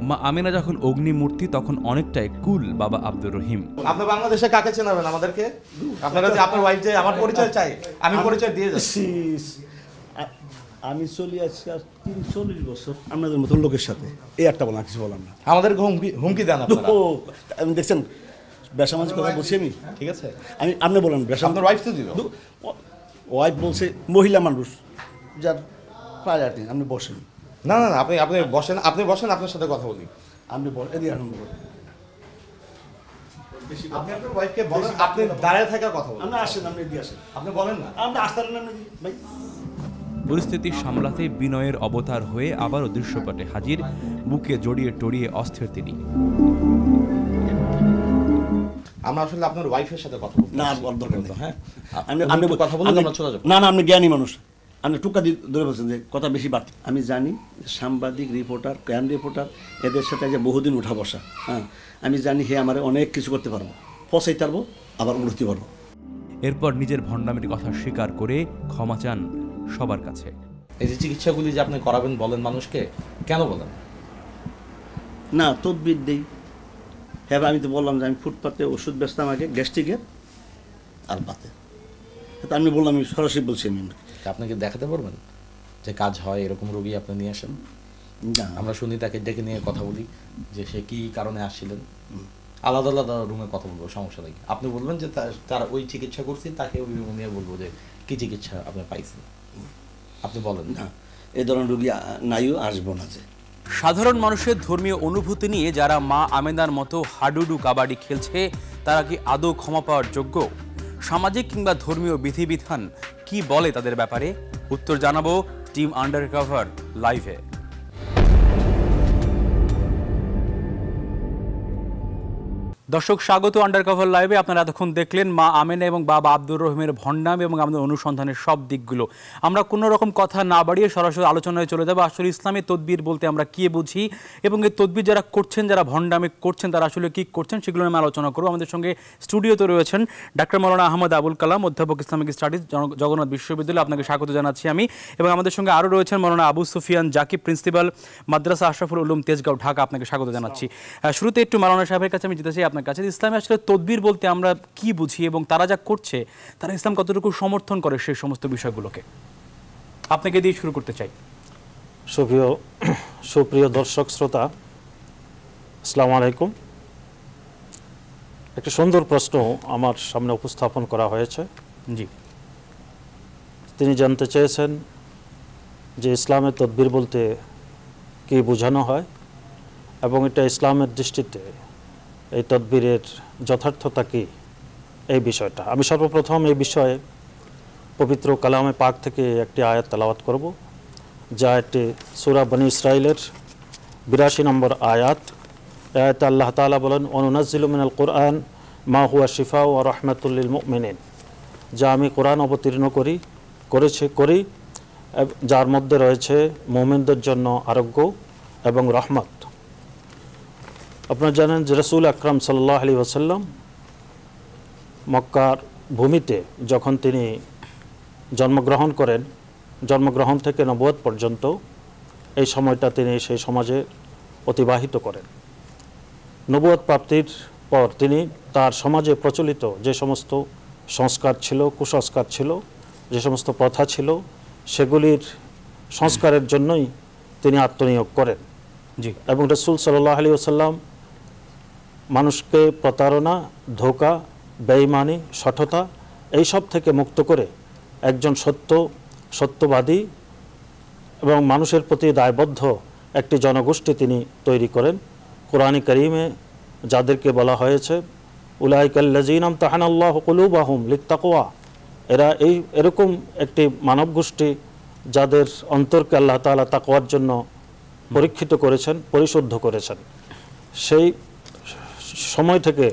মা আমেনা যখন অগ্নিমূর্তি তখন অনেকটাই কুল বাবা আব্দুর রহিম। আপনি বাংলাদেশে কাকে চেনাবেন আমাদেরকে? আপনারা যে আপনার ওয়াইফ যে আমার পরিচয় চাই, আমি পরিচয় দিয়ে যাচ্ছি। আমি চলি আজকে 40 বছর আপনাদের মতো লোকের সাথে, এই একটা বলা কিছু বললাম না। আমাদের হুমকি দেন আপনারা? আমি দেখছেন বেসামাজিক কথা বলছি আমি, ঠিক আছে আমি আপনি বলেন আপনার ওয়াইফ তো দিল, ওয়াইফ বলছে মহিলা মানুষ যার প্রায়োরিটি। আপনি বসেন। না না আপনি বসেন, আপনি বসেন, আপনার সাথে কথা বলি। আপনি এদিকে আনন্দ করেন, আপনি আপনার ওয়াইফকে বলেন, আপনি দাঁড়িয়ে থাকা কথা বলেন। আপনি আসেন, আপনি এদিকে আসেন, আপনি বলেন না, আপনি আসতে পারেন না ভাই। পরিস্থিতি সামলাতে বিনয়ের অবতার হয়ে আবারও দৃশ্যপটে হাজির, বুকে জড়িয়ে টড়িয়ে অস্থির তিনি। আমরা আসলে আপনার ওয়াইফের সাথে কথা বলবো। না দরকার নেই, হ্যাঁ আপনি কথা বলুন, আমরা চলে যাব। না না আপনি জ্ঞানী মানুষ, আপনি টুকা দিয়ে ধরে বলছেন যে কথা বেশি বাড়তি। আমি জানি সাংবাদিক, রিপোর্টার, ক্রাইম রিপোর্টার এদের সাথে যে বহুদিন উঠা বসা, হ্যাঁ আমি জানি হে আমার অনেক কিছু করতে পারবো, পচাইতে পারবো, আবার উঠতে পারবো। এরপর নিজের ভণ্ডামির কথা স্বীকার করে ক্ষমা চান সবার কাছে। এই যে চিকিৎসাগুলি যে আপনি করাবেন বলেন মানুষকে, কেন বলেন? না তদবির দেই, হ্যাঁ আমি তো বললাম যে আমি ফুটপাতে ওষুধ বেচতাম আগে, গ্যাস্ট্রিকের আর বাতে। আমি বললাম, আমি সরাসরি বলছি আমি। আপনাকে দেখাতে পারবেন যে কাজ হয় এরকম রোগী আপনি নিয়ে আসেন? না, আমরা শুনি, তাকে ডেকে নিয়ে কথা বলি যে সে কি কারণে আসছিলেন, আলাদা আলাদা রুমে কথা বলবো, সমস্যা নেই। আপনি বলবেন যে তার ওই চিকিৎসা করছি, তাকে ওই রুমে নিয়ে বলবো যে কি চিকিৎসা আপনি পাইছেন, আপনি বলেন। না এই ধরনের রোগী নাইও আসবো না। যে সাধারণ মানুষের ধর্মীয় অনুভূতি নিয়ে যারা মা আমেনার মতো হাডুডু কাবাডি খেলছে, তারা কি আদৌ ক্ষমা পাওয়ার যোগ্য? সামাজিক কিংবা ধর্মীয় বিধিবিধান কি বলে তাদের ব্যাপারে? উত্তর জানাবো টিম আন্ডারকভার লাইভে। দর্শক স্বাগত আন্ডারকভার লাইভে। আপনারা এতক্ষণ দেখলেন মা আমেনা এবং বাবা আব্দুর রহিমের ভণ্ডামি এবং আমাদের অনুসন্ধানের সব দিকগুলো। আমরা কোনো রকম কথা না বাড়িয়ে সরাসরি আলোচনায় চলে যাবো। আসলে ইসলামী তদবির বলতে আমরা কি বুঝি এবং এই তদবির যারা করছেন, যারা ভণ্ডামি করছেন, তারা আসলে কি করছেন সেগুলো নিয়ে আলোচনা করবো। আমাদের সঙ্গে স্টুডিওতে রয়েছেন ডাক্তার মৌলানা আহমদ আবুল কালাম, অধ্যাপক ইসলামিক স্টাডিজ, জগন্নাথ বিশ্ববিদ্যালয়। আপনাকে স্বাগত জানাচ্ছি আমি। এবং আমাদের সঙ্গে আরও রয়েছেন মৌলানা আবু সুফিয়ান জাকিব, প্রিন্সিপাল, মাদ্রাসা আশরাফুল উলুম, তেজগাঁও, ঢাকা। আপনাকে স্বাগত জানাচ্ছি। শুরুতে একটু মৌলানা সাহেবের কাছে আমি যেতে চাই আপনার কাছে, ইসলামে আসলে তদবির বলতে আমরা কি বুঝি এবং তারা যা করছে তারা ইসলাম কতটুকু সমর্থন করে সেই সমস্ত বিষয়গুলোকে? আপনাকে দিয়ে শুরু করতে চাই। সুপ্রিয় দর্শক শ্রোতা, আসসালামু আলাইকুম। একটি সুন্দর প্রশ্ন আমার সামনে উপস্থাপন করা হয়েছে। জি, তিনি জানতে চেয়েছেন যে ইসলামের তদবির বলতে কি বোঝানো হয়। এবং এটা ইসলামের দৃষ্টিতে এই তদবিরের যথার্থতা কি, এই বিষয়টা আমি সর্বপ্রথম এই বিষয়ে পবিত্র কালামে পাক থেকে একটি আয়াত তেলাওয়াত করব, যা একটি সূরা বনী ইসরাইলের 82 নম্বর আয়াত। আয়াতে আল্লাহ তাআলা বলেন, অনুনাজ্জিলু মিনাল কুরআন মা হুয়া শিফা ওয়া রাহমাতুল লিল মুমিনিন, যা আমি কোরআন অবতীর্ণ করি যার মধ্যে রয়েছে মুমিনদের জন্য আরোগ্য এবং রহমত। আপনারা জানেন যে রাসূল আকরাম সাল্লাল্লাহু আলাইহি ওয়াসাল্লাম মক্কার ভূমিতে যখন তিনি জন্মগ্রহণ করেন, জন্মগ্রহণ থেকে নবুয়ত পর্যন্ত এই সময়টা তিনি সেই সমাজে অতিবাহিত করেন। নবুয়ত প্রাপ্তির পর তিনি তার সমাজে প্রচলিত যে সমস্ত সংস্কার ছিল, কুসংস্কার ছিল, যে সমস্ত প্রথা ছিল, সেগুলির সংস্কারের জন্যই তিনি আত্মনিয়োগ করেন। জি। এবং রাসূল সাল্লাল্লাহু আলাইহি ওয়াসাল্লাম মানুষকে প্রতারণা, ধোঁকা, বেঈমানি, শঠতা এইসব থেকে মুক্ত করে একজন সত্যবাদী এবং মানুষের প্রতি দায়বদ্ধ একটি জনগোষ্ঠী তিনি তৈরি করেন। কোরআনে কারীমে যাদেরকে বলা হয়েছে উলাইকাল্লাযীনা ইমতাহানাল্লাহু কুলুবাহুম লিত্তাকওয়া, এরকম একটি মানব গোষ্ঠী যাদের অন্তরকে আল্লাহ তাআলা তাকওয়ার জন্য পরীক্ষিত করেছেন, পরিশুদ্ধ করেছেন। সেই সময় থেকে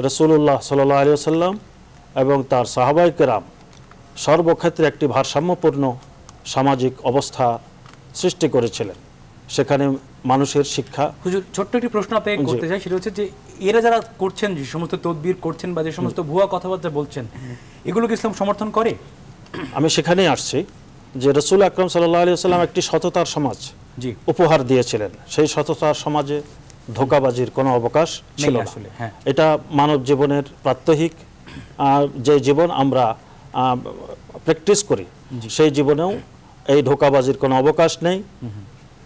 রাসূলুল্লাহ সাল্লাল্লাহু আলাইহি ওয়াসাল্লাম এবং তার সাহাবায়ে কেরাম সর্বক্ষেত্রে একটি ভারসাম্যপূর্ণ সামাজিক অবস্থা সৃষ্টি করেছিলেন। সেখানে মানুষের শিক্ষা। হুজুর, ছোট্ট একটি প্রশ্ন আপনাকে করতে চাই, সেটা হচ্ছে যে এরা যারা করছেন, যে সমস্ত তদবির করছেন বা যে সমস্ত ভুয়া কথাবার্তা বলছেন, এগুলোকে ইসলাম সমর্থন করে? আমি সেখানেই আসছি যে রাসূল আকরাম সাল্লাল্লাহু আলাইহি ওয়াসাল্লাম একটি সততার সমাজ উপহার দিয়েছিলেন। সেই সততার সমাজে ধোঁকাবাজির কোনো অবকাশ ছিল না। এটা মানব জীবনের প্রাত্যহিক যে জীবন আমরা প্র্যাকটিস করি, সেই জীবনেও এই ধোঁকাবাজির কোনো অবকাশ নেই,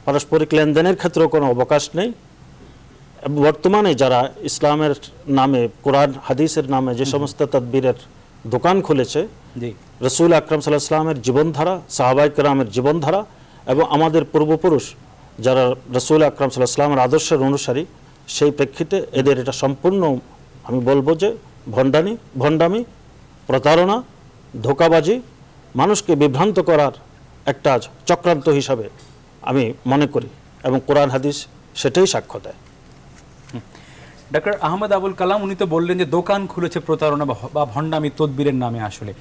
পারস্পরিক লেনদেনের ক্ষেত্রেও কোনো অবকাশ নেই। বর্তমানে যারা ইসলামের নামে, কোরআন হাদিসের নামে যে সমস্ত তাদবীরের দোকান খুলেছে, রাসূল আকরাম সাল্লাল্লাহু আলাইহি ওয়াসাল্লামের জীবনধারা, সাহাবায়ে কেরামের জীবনধারা এবং আমাদের পূর্বপুরুষ যারা রাসূল আকরাম সাল্লাল্লাহু আলাইহি ওয়াসাল্লামের আদর্শের অনুসারী, সেই প্রেক্ষিতে এদের এটা সম্পূর্ণ আমি বলবো যে ভণ্ডামি, প্রতারণা, ধোঁকাবাজি, মানুষকে বিভ্রান্ত করার একটা চক্রান্ত হিসাবে আমি মনে করি এবং কোরআন হাদিস সেটাই সাক্ষ্য দেয়। ডক্টর আহমদ আবুল কালাম, উনি তো বললেন যে দোকান খুলেছে প্রতারণা বা ভণ্ডামি তদবিরের নামে। আসলে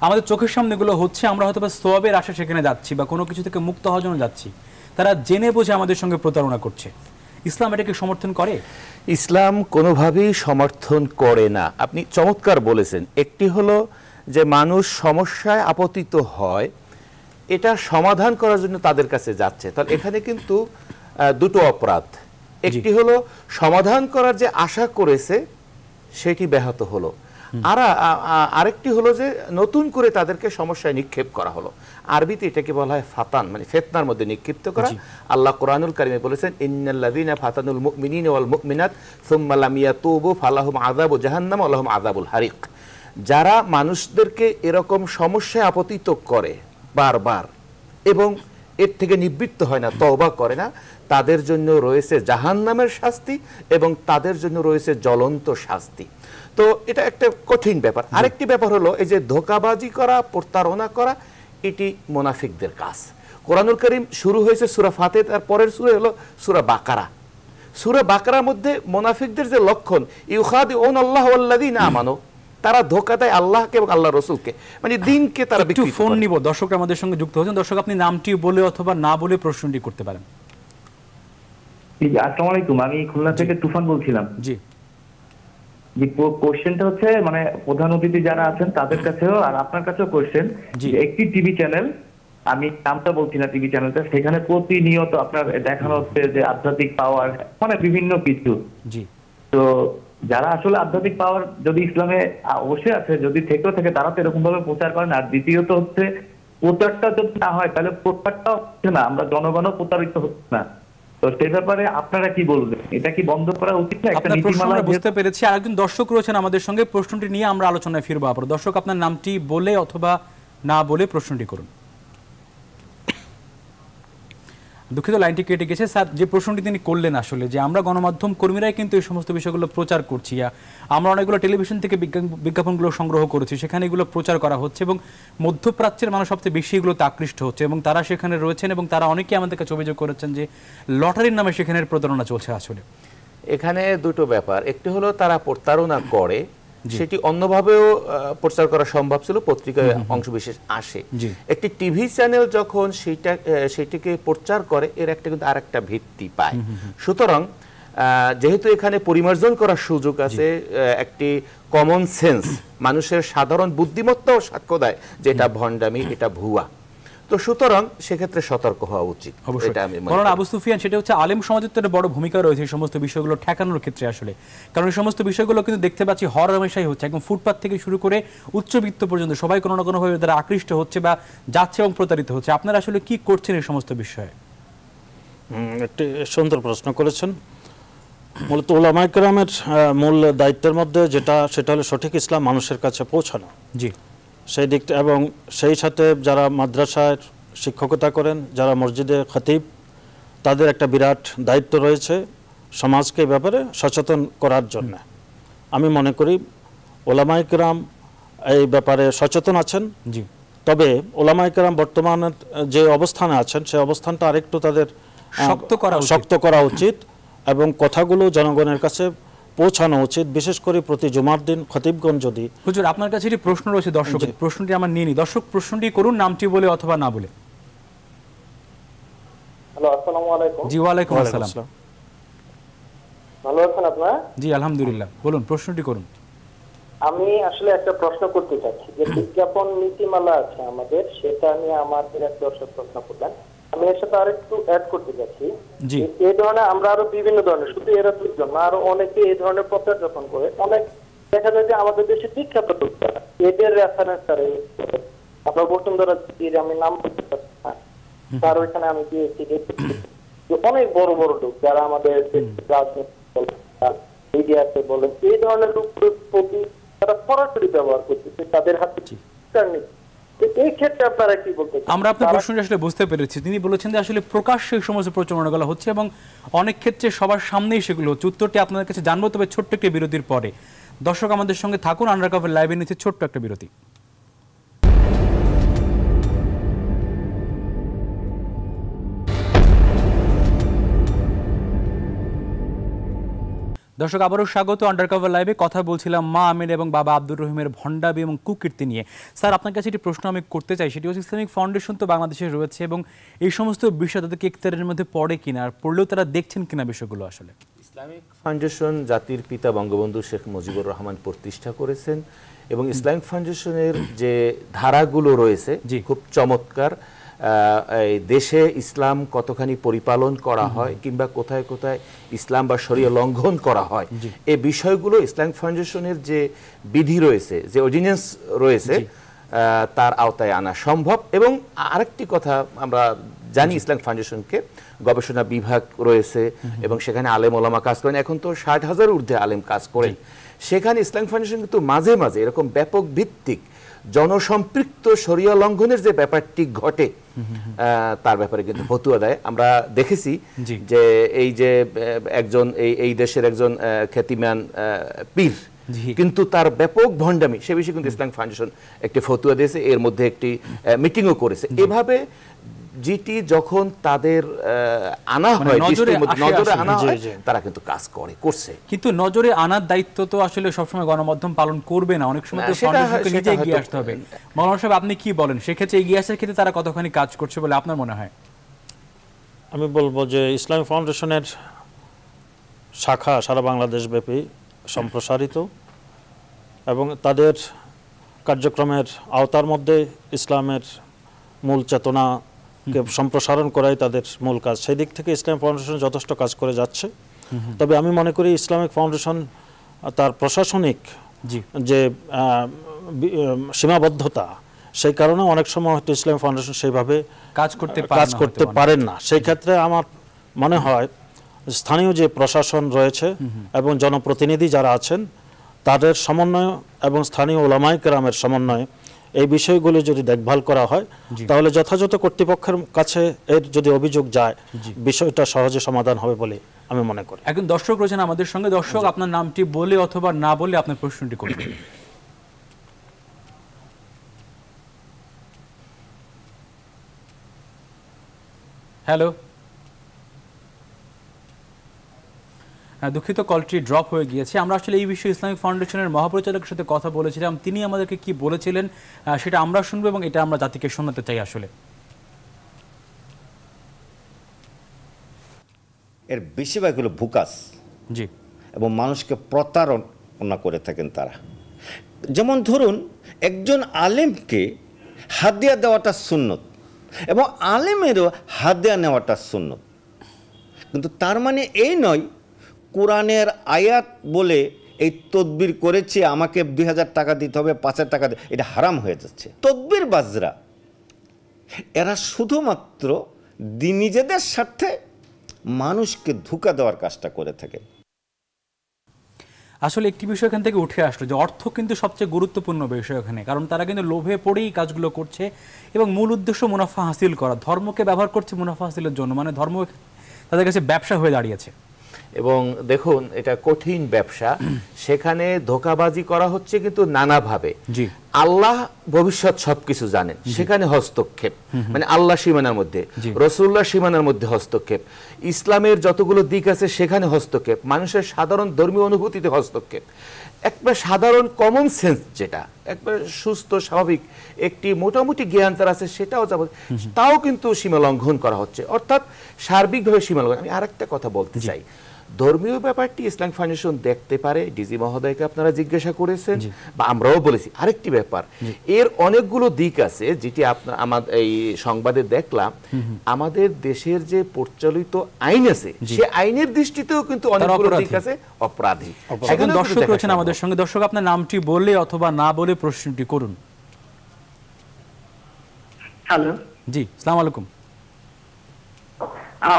আমাদের চোখের সামনে এগুলো হচ্ছে, আমরা হয়তো বা সওয়াবের আশা সেখানে যাচ্ছি বা কোনো কিছু থেকে মুক্ত হওয়ার জন্য যাচ্ছি, তারা জেনে বুঝে আমাদের সঙ্গে প্রতারণা করছে। ইসলাম এটাকে সমর্থন করে? ইসলাম কোনোভাবেই সমর্থন করে না। আপনি চমৎকার বলেছেন। একটি হলো যে মানুষ সমস্যায় আপতিত হয়, এটা সমাধান করার জন্য তাদের কাছে যাচ্ছে, তাহলে এখানে কিন্তু দুটো অপরাধ। একটি হলো সমাধান করার যে আশা করেছে সেটি ব্যাহত হলো, আরেকটি হলো যে নতুন করে তাদেরকে সমস্যায় নিক্ষেপ করা হলো। আরবিতে এটাকে বলা হয় ফাতান, মানে ফিতনার মধ্যে নিক্ষিপ্ত করা। আল্লাহ কোরআনুল কারীমে বলেছেন, ইন্নাল্লাযীনা ফাতানুল মুমিনিনা ওয়াল মুমিনাত সুম্মা লাম ইয়াতুবু ফালাহুম আযাবু জাহান্নাম ওয়া লাহুম আযাবুল হারিক। যারা মানুষদেরকে এরকম সমস্যায় আপতিত করে বারবার এবং এর থেকে নিবৃত্ত হয় না, তওবা করে না, তাদের জন্য রয়েছে জাহান্নামের শাস্তি এবং তাদের জন্য রয়েছে জ্বলন্ত শাস্তি। তো এটা একটা কঠিন ব্যাপার। আরেকটি ব্যাপার হলো এই যে ধোঁকাবাজি করা, প্রতারণা করা, এটি মুনাফিকদের কাজ। কোরআনুল কারীম শুরু হয়েছে সূরা ফাতিহা, তার পরের সূরা হলো সূরা বাকারা। সূরা বাকারার মধ্যে মুনাফিকদের যে লক্ষণ, ইউখাদিউনাল্লাহ ওয়াল্লাযীনা আমানু, তারা ধোঁকা দেয় আল্লাহকে এবং আল্লাহর রাসূলকে, মানে দ্বীনকে তারা বিকৃত করে। ফোন নিব, দর্শকরা আমাদের সঙ্গে যুক্ত হচ্ছেন। দর্শক, আপনি নামটি বলে অথবা না বলে প্রশ্নটি করতে পারেন। আসসালামু আলাইকুম, আমি খুলনা থেকে তুফান বলছিলাম। জি জি, কোশ্চেনটা হচ্ছে মানে প্রধান অতিথি যারা আছেন তাদের কাছেও আর আপনার কাছেও কোশ্চেন। একটি টিভি চ্যানেল, আমি নামটা বলছি না টিভি চ্যানেলটা, সেখানে প্রতিনিয়ত আপনার দেখানো হচ্ছে যে আধ্যাত্মিক পাওয়ার, মানে বিভিন্ন কিছু। জি, তো যারা আসলে আধ্যাত্মিক পাওয়ার যদি ইসলামে অবশ্যই আছে, যদি থেকেও থাকে, তারা তো এরকম ভাবে প্রচার করেন। আর দ্বিতীয়ত হচ্ছে প্রচারটা যদি না হয় তাহলে প্রচারটা হচ্ছে না, আমরা জনগণও প্রতারিত হচ্ছে না। তো সেই ব্যাপারে আপনারা কি বলবেন? এটা কি বন্ধ করা উচিত না? একটা নীতিমালা বুঝতে পেরেছি। আরেকজন দর্শক রয়েছেন আমাদের সঙ্গে, প্রশ্নটি নিয়ে আমরা আলোচনায় ফিরবো আবার। দর্শক, আপনার নামটি বলে অথবা না বলে প্রশ্নটি করুন। দুঃখিত, লাইনটি কেটে গেছে। স্যার, যে প্রশ্নটি তিনি করলেন আসলে যে আমরা গণমাধ্যম কর্মীরাই কিন্তু এই সমস্ত বিষয়গুলো প্রচার করছি, আমরা অনেকগুলো টেলিভিশন থেকে বিজ্ঞাপনগুলো সংগ্রহ করেছি, সেখানে এগুলো প্রচার করা হচ্ছে এবং মধ্যপ্রাচ্যের মানুষ সবচেয়ে বেশি এগুলোতে আকৃষ্ট হচ্ছে এবং তারা সেখানে রয়েছেন এবং তারা অনেকেই আমাদের কাছে অভিযোগ করেছেন যে লটারির নামে সেখানে প্রতারণা চলছে। আসলে এখানে দুটো ব্যাপার, একটি হলো তারা প্রতারণা করে, সেটি অন্যভাবেও প্রচার করা সম্ভব ছিল, পত্রিকায় অংশবিশেষ আসে। একটি টিভি চ্যানেল যখন সেটিকে প্রচার করে এর একটা কিন্তু আরেকটা ভিত্তি পায়। সুতরাং যেহেতু এখানে পরিমার্জন করার সুযোগ আছে, একটি কমন সেন্স, মানুষের সাধারণ বুদ্ধিমত্তাও সাক্ষ্য দেয় যে এটা ভণ্ডামি, এটা ভুয়া। তো সুতরাং সেক্ষেত্রে সতর্ক হওয়া উচিত। আবু সুফিয়ান, সেটা হচ্ছে আলেম সমাজের তো একটা বড় ভূমিকা রয়েছে এই সমস্ত বিষয়গুলো ঠেকানোর ক্ষেত্রে আসলে, কারণ এই সমস্ত বিষয়গুলো কিন্তু দেখতে পাচ্ছি হরহামেশাই হচ্ছে, একদম ফুটপাত থেকে শুরু করে উচ্চবিত্ত পর্যন্ত সবাই কোনো না কোনোভাবে তারা আকৃষ্ট হচ্ছে বা যাচ্ছে এবং প্রতারিত হচ্ছে। আপনারা আসলে কি করছেন এই সমস্ত বিষয়ে? একটি সুন্দর প্রশ্ন করেছেন। মূলত উলামায়ে কেরামের মূল দায়িত্বের মধ্যে যেটা, সেটা হলো সঠিক ইসলাম মানুষের কাছে পৌঁছানো। জি, সেই দিকটা, এবং সেই সাথে যারা মাদ্রাসায় শিক্ষকতা করেন, যারা মসজিদে খতিব, তাদের একটা বিরাট দায়িত্ব রয়েছে সমাজকে ব্যাপারে সচেতন করার জন্য। আমি মনে করি ওলামায়ে কেরাম এই ব্যাপারে সচেতন আছেন। জি, তবে ওলামায়ে কেরাম বর্তমানে যে অবস্থানে আছেন সেই অবস্থানটা আরেকটু তাদের শক্ত করা উচিত এবং কথাগুলো জনগণের কাছে পৌঁছানো উচিত, বিশেষ করে প্রতি জুমার দিন খতিবগণ যদি। হুজুর, আপনার কাছে একটি প্রশ্ন রয়েছে দর্শকের, প্রশ্নটি আমার নিয়ে নি। দর্শক প্রশ্নটি করুন, নামটি বলে অথবা না বলে। হ্যালো, আসসালামু আলাইকুম। জি, ওয়ালাইকুম আসসালাম। ভালো আছেন আপনারা? জি, আলহামদুলিল্লাহ। বলুন, প্রশ্নটি করুন। আমি আসলে একটা প্রশ্ন করতে চাচ্ছি যে বিজ্ঞাপন নীতিমালা আছে আমাদের, সেটা নিয়ে আমাদের এক দর্শক প্রশ্ন করলেন। আমি এর সাথে আরেকটু অ্যাড করতে চাচ্ছি। এই ধরনের আমরা আরো বিভিন্ন ধরনের, শুধু এরা দুজন না, আরো অনেকে এই ধরনের প্রচার যখন করে, অনেক দেখা যায় যে আমাদের দেশে বিখ্যাত এদের রেফারেন্স করে। আপনার বসুন্ধরা দিদির আমি নাম বলতে চাচ্ছি না, তার ওইখানে আমি গিয়েছি, অনেক বড় বড় লোক যারা আমাদের রাজনীতি মিডিয়াতে বলেন, এই ধরনের লোকদের প্রতি তারা সরাসরি ব্যবহার করতেছে, তাদের হাতে এই ক্ষেত্রে আপনারা কি বলতে চান? আমরা আপনার প্রশ্নটা আসলে বুঝতে পেরেছি। তিনি বলেছেন যে আসলে প্রকাশ্যে এই সমস্ত প্রচারণাগুলো হচ্ছে এবং অনেক ক্ষেত্রে সবার সামনেই সেগুলো হচ্ছে। উত্তরটি আপনাদের কাছে জানবো, তবে ছোট্ট একটি বিরতির পরে। দর্শক আমাদের সঙ্গে থাকুন, আন্ডারকভার লাইভে নিচ্ছে ছোট্ট একটা বিরতি। দর্শক, আবারও স্বাগত আন্ডারকভার লাইভে। কথা বলছিলাম মা আমির এবং বাবা আব্দুর রহিমের ভণ্ডামি এবং কুকীর্তি নিয়ে। স্যার, আপনার কাছে একটি প্রশ্ন আমি করতে চাই, সেটি হচ্ছে ইসলামিক ফাউন্ডেশন তো বাংলাদেশে রয়েছে এবং এই সমস্ত বিষয় তাদেরকে ইখতিয়ারের মধ্যে পড়ে কিনা, আর পড়লেও তারা দেখছেন কিনা বিষয়গুলো? আসলে ইসলামিক ফাউন্ডেশন জাতির পিতা বঙ্গবন্ধু শেখ মুজিবুর রহমান প্রতিষ্ঠা করেছেন এবং ইসলামিক ফাউন্ডেশনের যে ধারাগুলো রয়েছে খুব চমৎকার। দেশে ইসলাম কতখানি পরিপালন করা হয় কিংবা কোথায় কোথায় ইসলাম বা শরিয়া লঙ্ঘন করা হয়, এই বিষয়গুলো ইসলামিক ফাউন্ডেশনের যে বিধি রয়েছে, যে অর্ডিন্যান্স রয়েছে, তার আওতায় আনা সম্ভব। এবং আরেকটি কথা আমরা জানি, ইসলামিক ফাউন্ডেশনকে গবেষণা বিভাগ রয়েছে এবং সেখানে আলেম ওলামা কাজ করেন। এখন তো 60,000 ঊর্ধ্বে আলেম কাজ করেন। সেখানে ইসলামিক ফাউন্ডেশন কিন্তু মাঝে মাঝে এরকম ব্যাপক ভিত্তিক জনসম্পৃক্ত শরিয়া লঙ্ঘনের যে ব্যাপারটি ঘটে তার ব্যাপারে কিন্তু ফতুয়া দেয়। আমরা দেখেছি যে এই যে একজন এই দেশের একজন খ্যাতিমান পীর, কিন্তু তার ব্যাপক ভণ্ডামি, সে বিষয়ে কিন্তু ইসলামিক ফাউন্ডেশন একটি ফতুয়া দিয়েছে, এর মধ্যে একটি মিটিংও করেছে। এভাবে যেটি যখন তাদের আনা হয়, নজরে আনা হয়, তারা কিন্তু কাজ করছে। কিন্তু নজরে আনার দায়িত্ব তো আসলে সবসময় গণমাধ্যম পালন করবে না, অনেক সময় তো ফাউন্ডেশনকে নিজে এগিয়ে আসতে হবে। মাওলানা সাহেব, আপনি কি বলেন, সেক্ষেত্রে এগিয়ে আসার ক্ষেত্রে তারা কতখানি কাজ করছে বলে আপনার মনে হয়? আমি বলবো যে ইসলামিক ফাউন্ডেশনের শাখা সারা বাংলাদেশ ব্যাপী সম্প্রসারিত এবং তাদের কার্যক্রমের আওতার মধ্যে ইসলামের মূল চেতনাকে সম্প্রসারণ করাই তাদের মূল কাজ। সেই দিক থেকে ইসলামিক ফাউন্ডেশন যথেষ্ট কাজ করে যাচ্ছে। তবে আমি মনে করি ইসলামিক ফাউন্ডেশন তার প্রশাসনিক যে সীমাবদ্ধতা, সেই কারণে অনেক সময় হয়তো ইসলামিক ফাউন্ডেশন সেইভাবে কাজ করতে পারেন না। সেই ক্ষেত্রে আমার মনে হয় স্থানীয় যে প্রশাসন রয়েছে এবং জনপ্রতিনিধি যারা আছেন তাদের সমন্বয় এবং স্থানীয় ওলামায়ে কেরামের সমন্বয়ে এই বিষয়গুলো যদি দেখভাল করা হয় তাহলে যথাযথ কর্তৃপক্ষের কাছে এর যদি অভিযোগ যায় বিষয়টা সহজে সমাধান হবে বলে আমি মনে করি। একজন দর্শক রয়েছেন আমাদের সঙ্গে। দর্শক, আপনার নামটি বলে অথবা না বলে আপনার প্রশ্নটি করবেন। হ্যালো, দুঃখিত, কলটি ড্রপ হয়ে গিয়েছে। আমরা আসলে এই বিষয়ে ইসলামিক ফাউন্ডেশনের মহাপরিচালকের সাথে কথা বলেছিলাম, তিনি আমাদেরকে কি বলেছিলেন সেটা আমরা শুনবো এবং এটা আমরা জাতিকে শোনাতে চাই। আসলে এর বেশিরভাগ হলো বুকাস, জি, এবং মানুষকে প্রতারণা করে থাকেন তারা। যেমন ধরুন, একজন আলেমকে হাদিয়া দেওয়াটা সুন্নত এবং আলেমেরও হাদিয়া নেওয়াটা সুন্নত, কিন্তু তার মানে এই নয় কোরআনের আয়াত বলে এই তদবির করেছে আমাকে 2000 টাকা দিতে হবে, 5000 টাকা দিতে, এটা হারাম হয়ে যাচ্ছে। তদবির বাজরা এরা শুধুমাত্র নিজেদের স্বার্থে মানুষকে ধোঁকা দেওয়ার কাজটা করে থাকে। আসলে একটি বিষয় এখান থেকে উঠে আসলো যে অর্থ কিন্তু সবচেয়ে গুরুত্বপূর্ণ বিষয় এখানে, কারণ তারা কিন্তু লোভে পড়েই কাজগুলো করছে এবং মূল উদ্দেশ্য মুনাফা হাসিল করা। ধর্মকে ব্যবহার করছে মুনাফা হাসিলের জন্য, মানে ধর্ম তাদের কাছে ব্যবসা হয়ে দাঁড়িয়েছে। এবং দেখুন, এটা কঠিন ব্যবসা, সেখানে ধোঁকাবাজি করা হচ্ছে কিন্তু নানাভাবে। আল্লাহ ভবিষ্যৎ সবকিছু জানেন, সেখানে হস্তক্ষেপ, মানে আল্লাহ সীমানার মধ্যে, রাসূলুল্লাহ সীমানার মধ্যে হস্তক্ষেপ, ইসলামের যতগুলো দিক আছে সেখানে হস্তক্ষেপ, মানুষের সাধারণ ধর্মীয় অনুভূতিতে হস্তক্ষেপ, একবার সাধারণ কমন সেন্স যেটা একবার সুস্থ স্বাভাবিক একটি মোটামুটি জ্ঞান তার আছে সেটাও যাব, তাও কিন্তু সীমা লঙ্ঘন করা হচ্ছে, অর্থাৎ সার্বিকভাবে সীমা লঙ্ঘন। আমি আরেকটা কথা বলতে চাই, ধর্মীয় ব্যাপারটি ইসলামিক ফাউন্ডেশন দেখতে পারে, ডিজি মহোদয়কে আপনারা জিজ্ঞাসা করেছেন বা আমরাও বলেছি। আরেকটি ব্যাপার, এর অনেকগুলো দিক আছে যেটি আপনার আমাদের এই সংবাদে দেখলাম, আমাদের দেশের যে প্রচলিত আইন আছে সে আইনের দৃষ্টিতেও কিন্তু অনেকগুলো দিক আছে অপরাধী। একজন দর্শক রয়েছেন আমাদের সঙ্গে। দর্শক, আপনার নামটি বলে অথবা না বলে প্রশ্নটি করুন। হ্যালো, জি, আসসালামু আলাইকুম।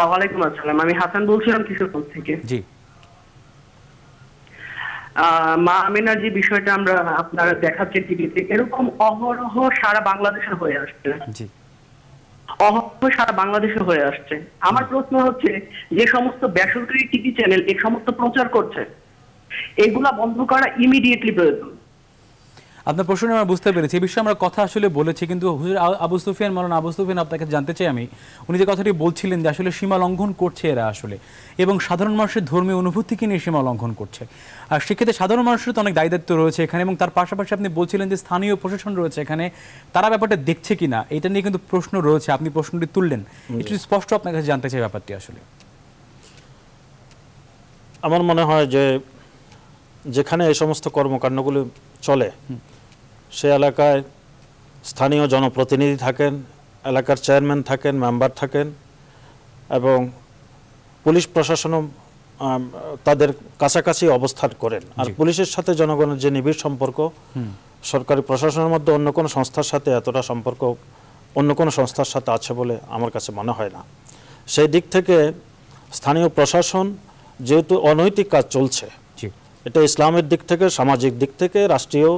ওয়ালাইকুম আসসালাম, আমি হাসান বলছিলাম কিশোরগঞ্জ থেকে। জি, মা আমিনার যে বিষয়টা আমরা আপনারা দেখাচ্ছেন টিভিতে, এরকম অহরহ সারা বাংলাদেশে হয়ে আসছে। জি, অহরহ সারা বাংলাদেশে হয়ে আসছে। আমার প্রশ্ন হচ্ছে, যে সমস্ত বেসরকারি টিভি চ্যানেল এই সমস্ত প্রচার করছে, এগুলা বন্ধ করা ইমিডিয়েটলি প্রয়োজন। আপনার প্রশ্ন আমরা বুঝতে পেরেছি। এই বিষয়ে আমরা কথা আসলে বলেছি, কিন্তু হুজুর আবু সুফিয়ান, মাওলানা আবু সুফিয়ান, আপনাকে জানতে চাই আমি, উনি যে কথাটি বলছিলেন যে আসলে সীমা লঙ্ঘন করছে এরা আসলে, এবং সাধারণ মানুষের ধর্মীয় অনুভূতিকে নিয়ে সীমা লঙ্ঘন করছে। আর সেক্ষেত্রে সাধারণ মানুষের তো অনেক দায়িত্ব রয়েছে এখানে, এবং তার পাশাপাশি আপনি বলছিলেন যে স্থানীয় প্রশাসন রয়েছে এখানে, তারা ব্যাপারটা দেখছে কিনা এটা নিয়ে কিন্তু প্রশ্ন রয়েছে। আপনি প্রশ্নটি তুললেন, একটু স্পষ্ট আপনার কাছে জানতে চাই ব্যাপারটি আসলে। আমার মনে হয় যে যেখানে এই সমস্ত কর্মকাণ্ডগুলো চলে সে এলাকায় স্থানীয় জনপ্রতিনিধি থাকেন, এলাকার চেয়ারম্যান থাকেন, মেম্বার থাকেন, এবং পুলিশ প্রশাসনও তাদের কাছাকাছি অবস্থান করেন। আর পুলিশের সাথে জনগণের যে নিবিড় সম্পর্ক, সরকারি প্রশাসনের মধ্যে অন্য কোনো সংস্থার সাথে এতটা সম্পর্ক অন্য কোনো সংস্থার সাথে আছে বলে আমার কাছে মনে হয় না। সেই দিক থেকে স্থানীয় প্রশাসন যেহেতু অনৈতিক কাজ চলছে, এটা ইসলামের দিক থেকে, সামাজিক দিক থেকে, রাষ্ট্রীয়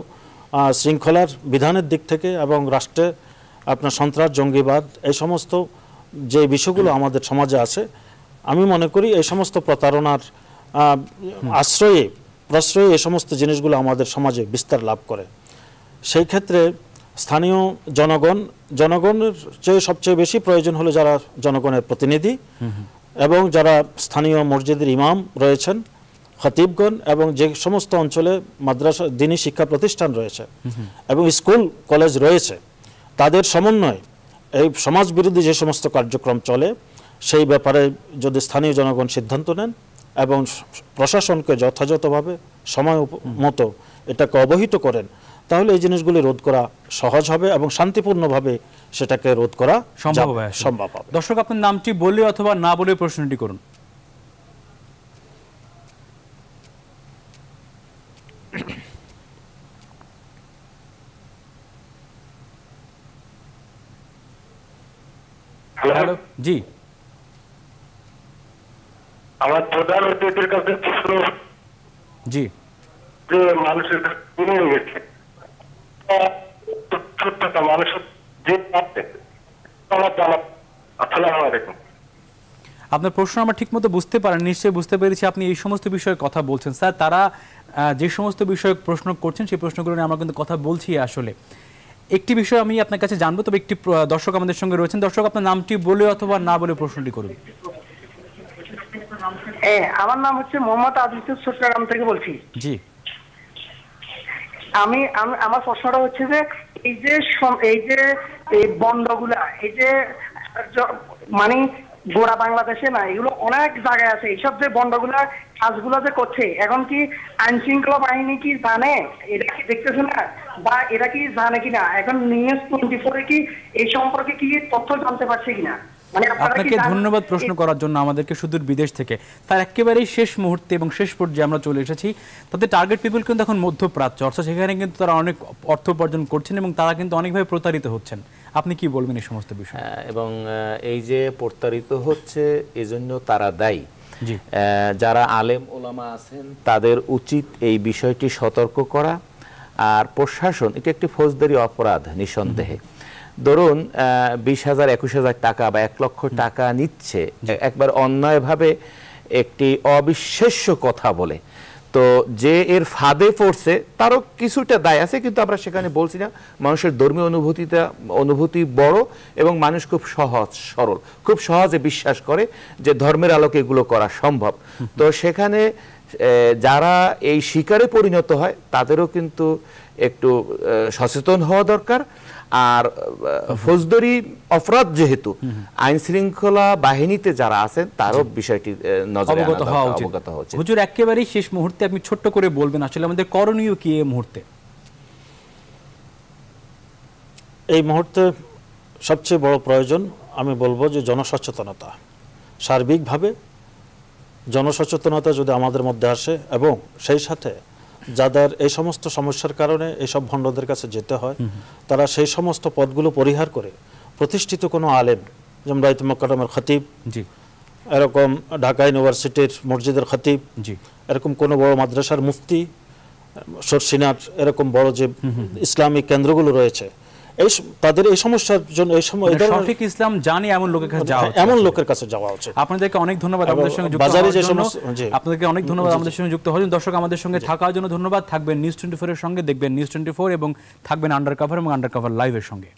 শৃঙ্খলার বিধানের দিক থেকে, এবং রাষ্ট্রে আপনার সন্ত্রাস, জঙ্গিবাদ, এই সমস্ত যে বিষয়গুলো আমাদের সমাজে আছে, আমি মনে করি এই সমস্ত প্রতারণার প্রশ্রয়ে এই সমস্ত জিনিসগুলো আমাদের সমাজে বিস্তার লাভ করে। সেই ক্ষেত্রে স্থানীয় জনগণের চেয়ে সবচেয়ে বেশি প্রয়োজন হলো যারা জনগণের প্রতিনিধি এবং যারা স্থানীয় মসজিদের ইমাম রয়েছেন, খতিবগণ, এবং যে সমস্ত অঞ্চলে মাদ্রাসা, দ্বীনি শিক্ষা প্রতিষ্ঠান রয়েছে এবং স্কুল কলেজ রয়েছে, তাদের সমন্বয়ে এই সমাজ বিরোধী যে সমস্ত কার্যক্রম চলে সেই ব্যাপারে যদি স্থানীয় জনগণ সিদ্ধান্ত নেন এবং প্রশাসনকে যথাযথভাবে সময় মতো এটাকে অবহিত করেন, তাহলে এই জিনিসগুলি রোধ করা সহজ হবে এবং শান্তিপূর্ণভাবে সেটাকে রোধ করা সম্ভব হবে। দর্শক, আপনার নামটি বলে অথবা না বলে প্রশ্নটি করুন। হ্যালো, জি, আমার প্রধান অতিথির কাছে প্রশ্ন, জি, যে মানুষের গেছে প্রত্যেকটা মানুষের যে পাচ্ছে আমার জানা। আসসালামু আলাইকুম। আপনার প্রশ্ন আমরা ঠিকমতো বুঝতে পারেন, নিশ্চয়ই বুঝতে পেরেছি আপনি এই সমস্ত বিষয়ে কথা বলছেন। স্যার, তারা যে সমস্ত বিষয়ে প্রশ্ন করছেন সেই প্রশ্নগুলো নিয়ে আমরা কিন্তু কথা বলছি। আসলে একটি বিষয় আমি আপনার কাছে জানবো, তবে একটি দর্শক আমাদের সঙ্গে রয়েছেন। দর্শক, আপনার নামটি বলে অথবা না বলে প্রশ্নটি করুন। আমার নাম হচ্ছে মোহাম্মদ আদিত্য, চট্টগ্রাম থেকে বলছি। জি, আমার প্রশ্নটা হচ্ছে যে এই যে বন্ডগুলা, এই যে মানে গোড়া বাংলাদেশে না, এগুলো অনেক জায়গায় আছে। এইসব যে বন্ডগুলা কাজগুলো যে করছে, এখন কি আইন শৃঙ্খলা বাহিনী কি জানে? এটা কি দেখতেছে না, বা এরা কি জানে কিনা? এখন নিউজ 24 কি এই সম্পর্কে কি তথ্য জানতে পারছে কিনা? আপনাকে ধন্যবাদ প্রশ্ন করার জন্য আমাদেরকে সুদূর বিদেশ থেকে। তার একেবারেই শেষ মুহূর্তে এবং শেষ পর্যায়ে আমরা চলে এসেছি। তাদের টার্গেট পিপল কিন্তু এখন মধ্যপ্রাচ্য, অর্থাৎ সেখানে কিন্তু তারা অনেক অর্থ উপার্জন করছেন এবং তারা কিন্তু অনেকভাবে প্রতারিত হচ্ছেন। আপনি কি বলবেন এই সমস্ত বিষয়ে? এবং এই যে প্রতারিত হচ্ছে এজন্য তারা দায়ী। যারা আলেম ওলামা আছেন তাদের উচিত এই বিষয়টি সতর্ক করা। আর প্রশাসন, এটা একটি ফৌজদারি অপরাধ নিঃসন্দেহে। ধরুন 20,000 21,000 টাকা বা 1 লক্ষ টাকা নিচ্ছে একবার অন্যায়ভাবে একটি অবিশ্বাস্য কথা বলে, তো যে এর ফাঁদে পড়ছে তারও কিছুটা দায় আছে। কিন্তু আমরা সেখানে বলছি না, মানুষের ধর্মীয় অনুভূতি বড় এবং মানুষ খুব সহজ সরল, খুব সহজে বিশ্বাস করে যে ধর্মের আলোকে এগুলো করা সম্ভব। তো সেখানে যারা এই শিকারে পরিণত হয় তাদেরও কিন্তু একটু সচেতন হওয়া দরকার। আর ফৌজদারি অপরাধ যেহেতু, আইন শৃঙ্খলা বাহিনীতে যারা আছেন তারও বিষয়টি নজরে অবগত হওয়া উচিত। হুজুর, একেবারেই শেষ মুহূর্তে আপনি ছোট্ট করে বলবেন আসলে আমাদের করণীয় কি এই মুহূর্তে? এই মুহূর্তে সবচেয়ে বড় প্রয়োজন আমি বলবো যে জনসচেতনতা। সার্বিকভাবে জনসচেতনতা যদি আমাদের মধ্যে আসে এবং সেই সাথে যাদের এই সমস্ত সমস্যার কারণে এইসব ভণ্ডদের কাছে যেতে হয়, তারা সেই সমস্ত পদগুলো পরিহার করে প্রতিষ্ঠিত কোনো আলেম, যেমন বাইতুল মুকাররমের খতিব, এরকম ঢাকা ইউনিভার্সিটির মসজিদের খতিব, এরকম কোনো বড় মাদ্রাসার মুফতি, সরসিনার এরকম বড় যে ইসলামিক কেন্দ্রগুলো রয়েছে, তাদের এই সমস্যার জন্য এই সময় সঠিক ইসলাম জানি এমন লোকের কাছে যাওয়া উচিত। আপনাদেরকে অনেক ধন্যবাদ আমাদের সঙ্গে যুক্ত হওয়ার জন্য। আপনাদেরকে অনেক ধন্যবাদ আমাদের সঙ্গে যুক্ত হওয়ার জন্য। দর্শক, আমাদের সঙ্গে থাকার জন্য ধন্যবাদ। থাকবেন নিউজ 24 এর সঙ্গে, দেখবেন নিউজ 24 এবং থাকবেন আন্ডারকভার এবং আন্ডারকভার লাইভের সঙ্গে।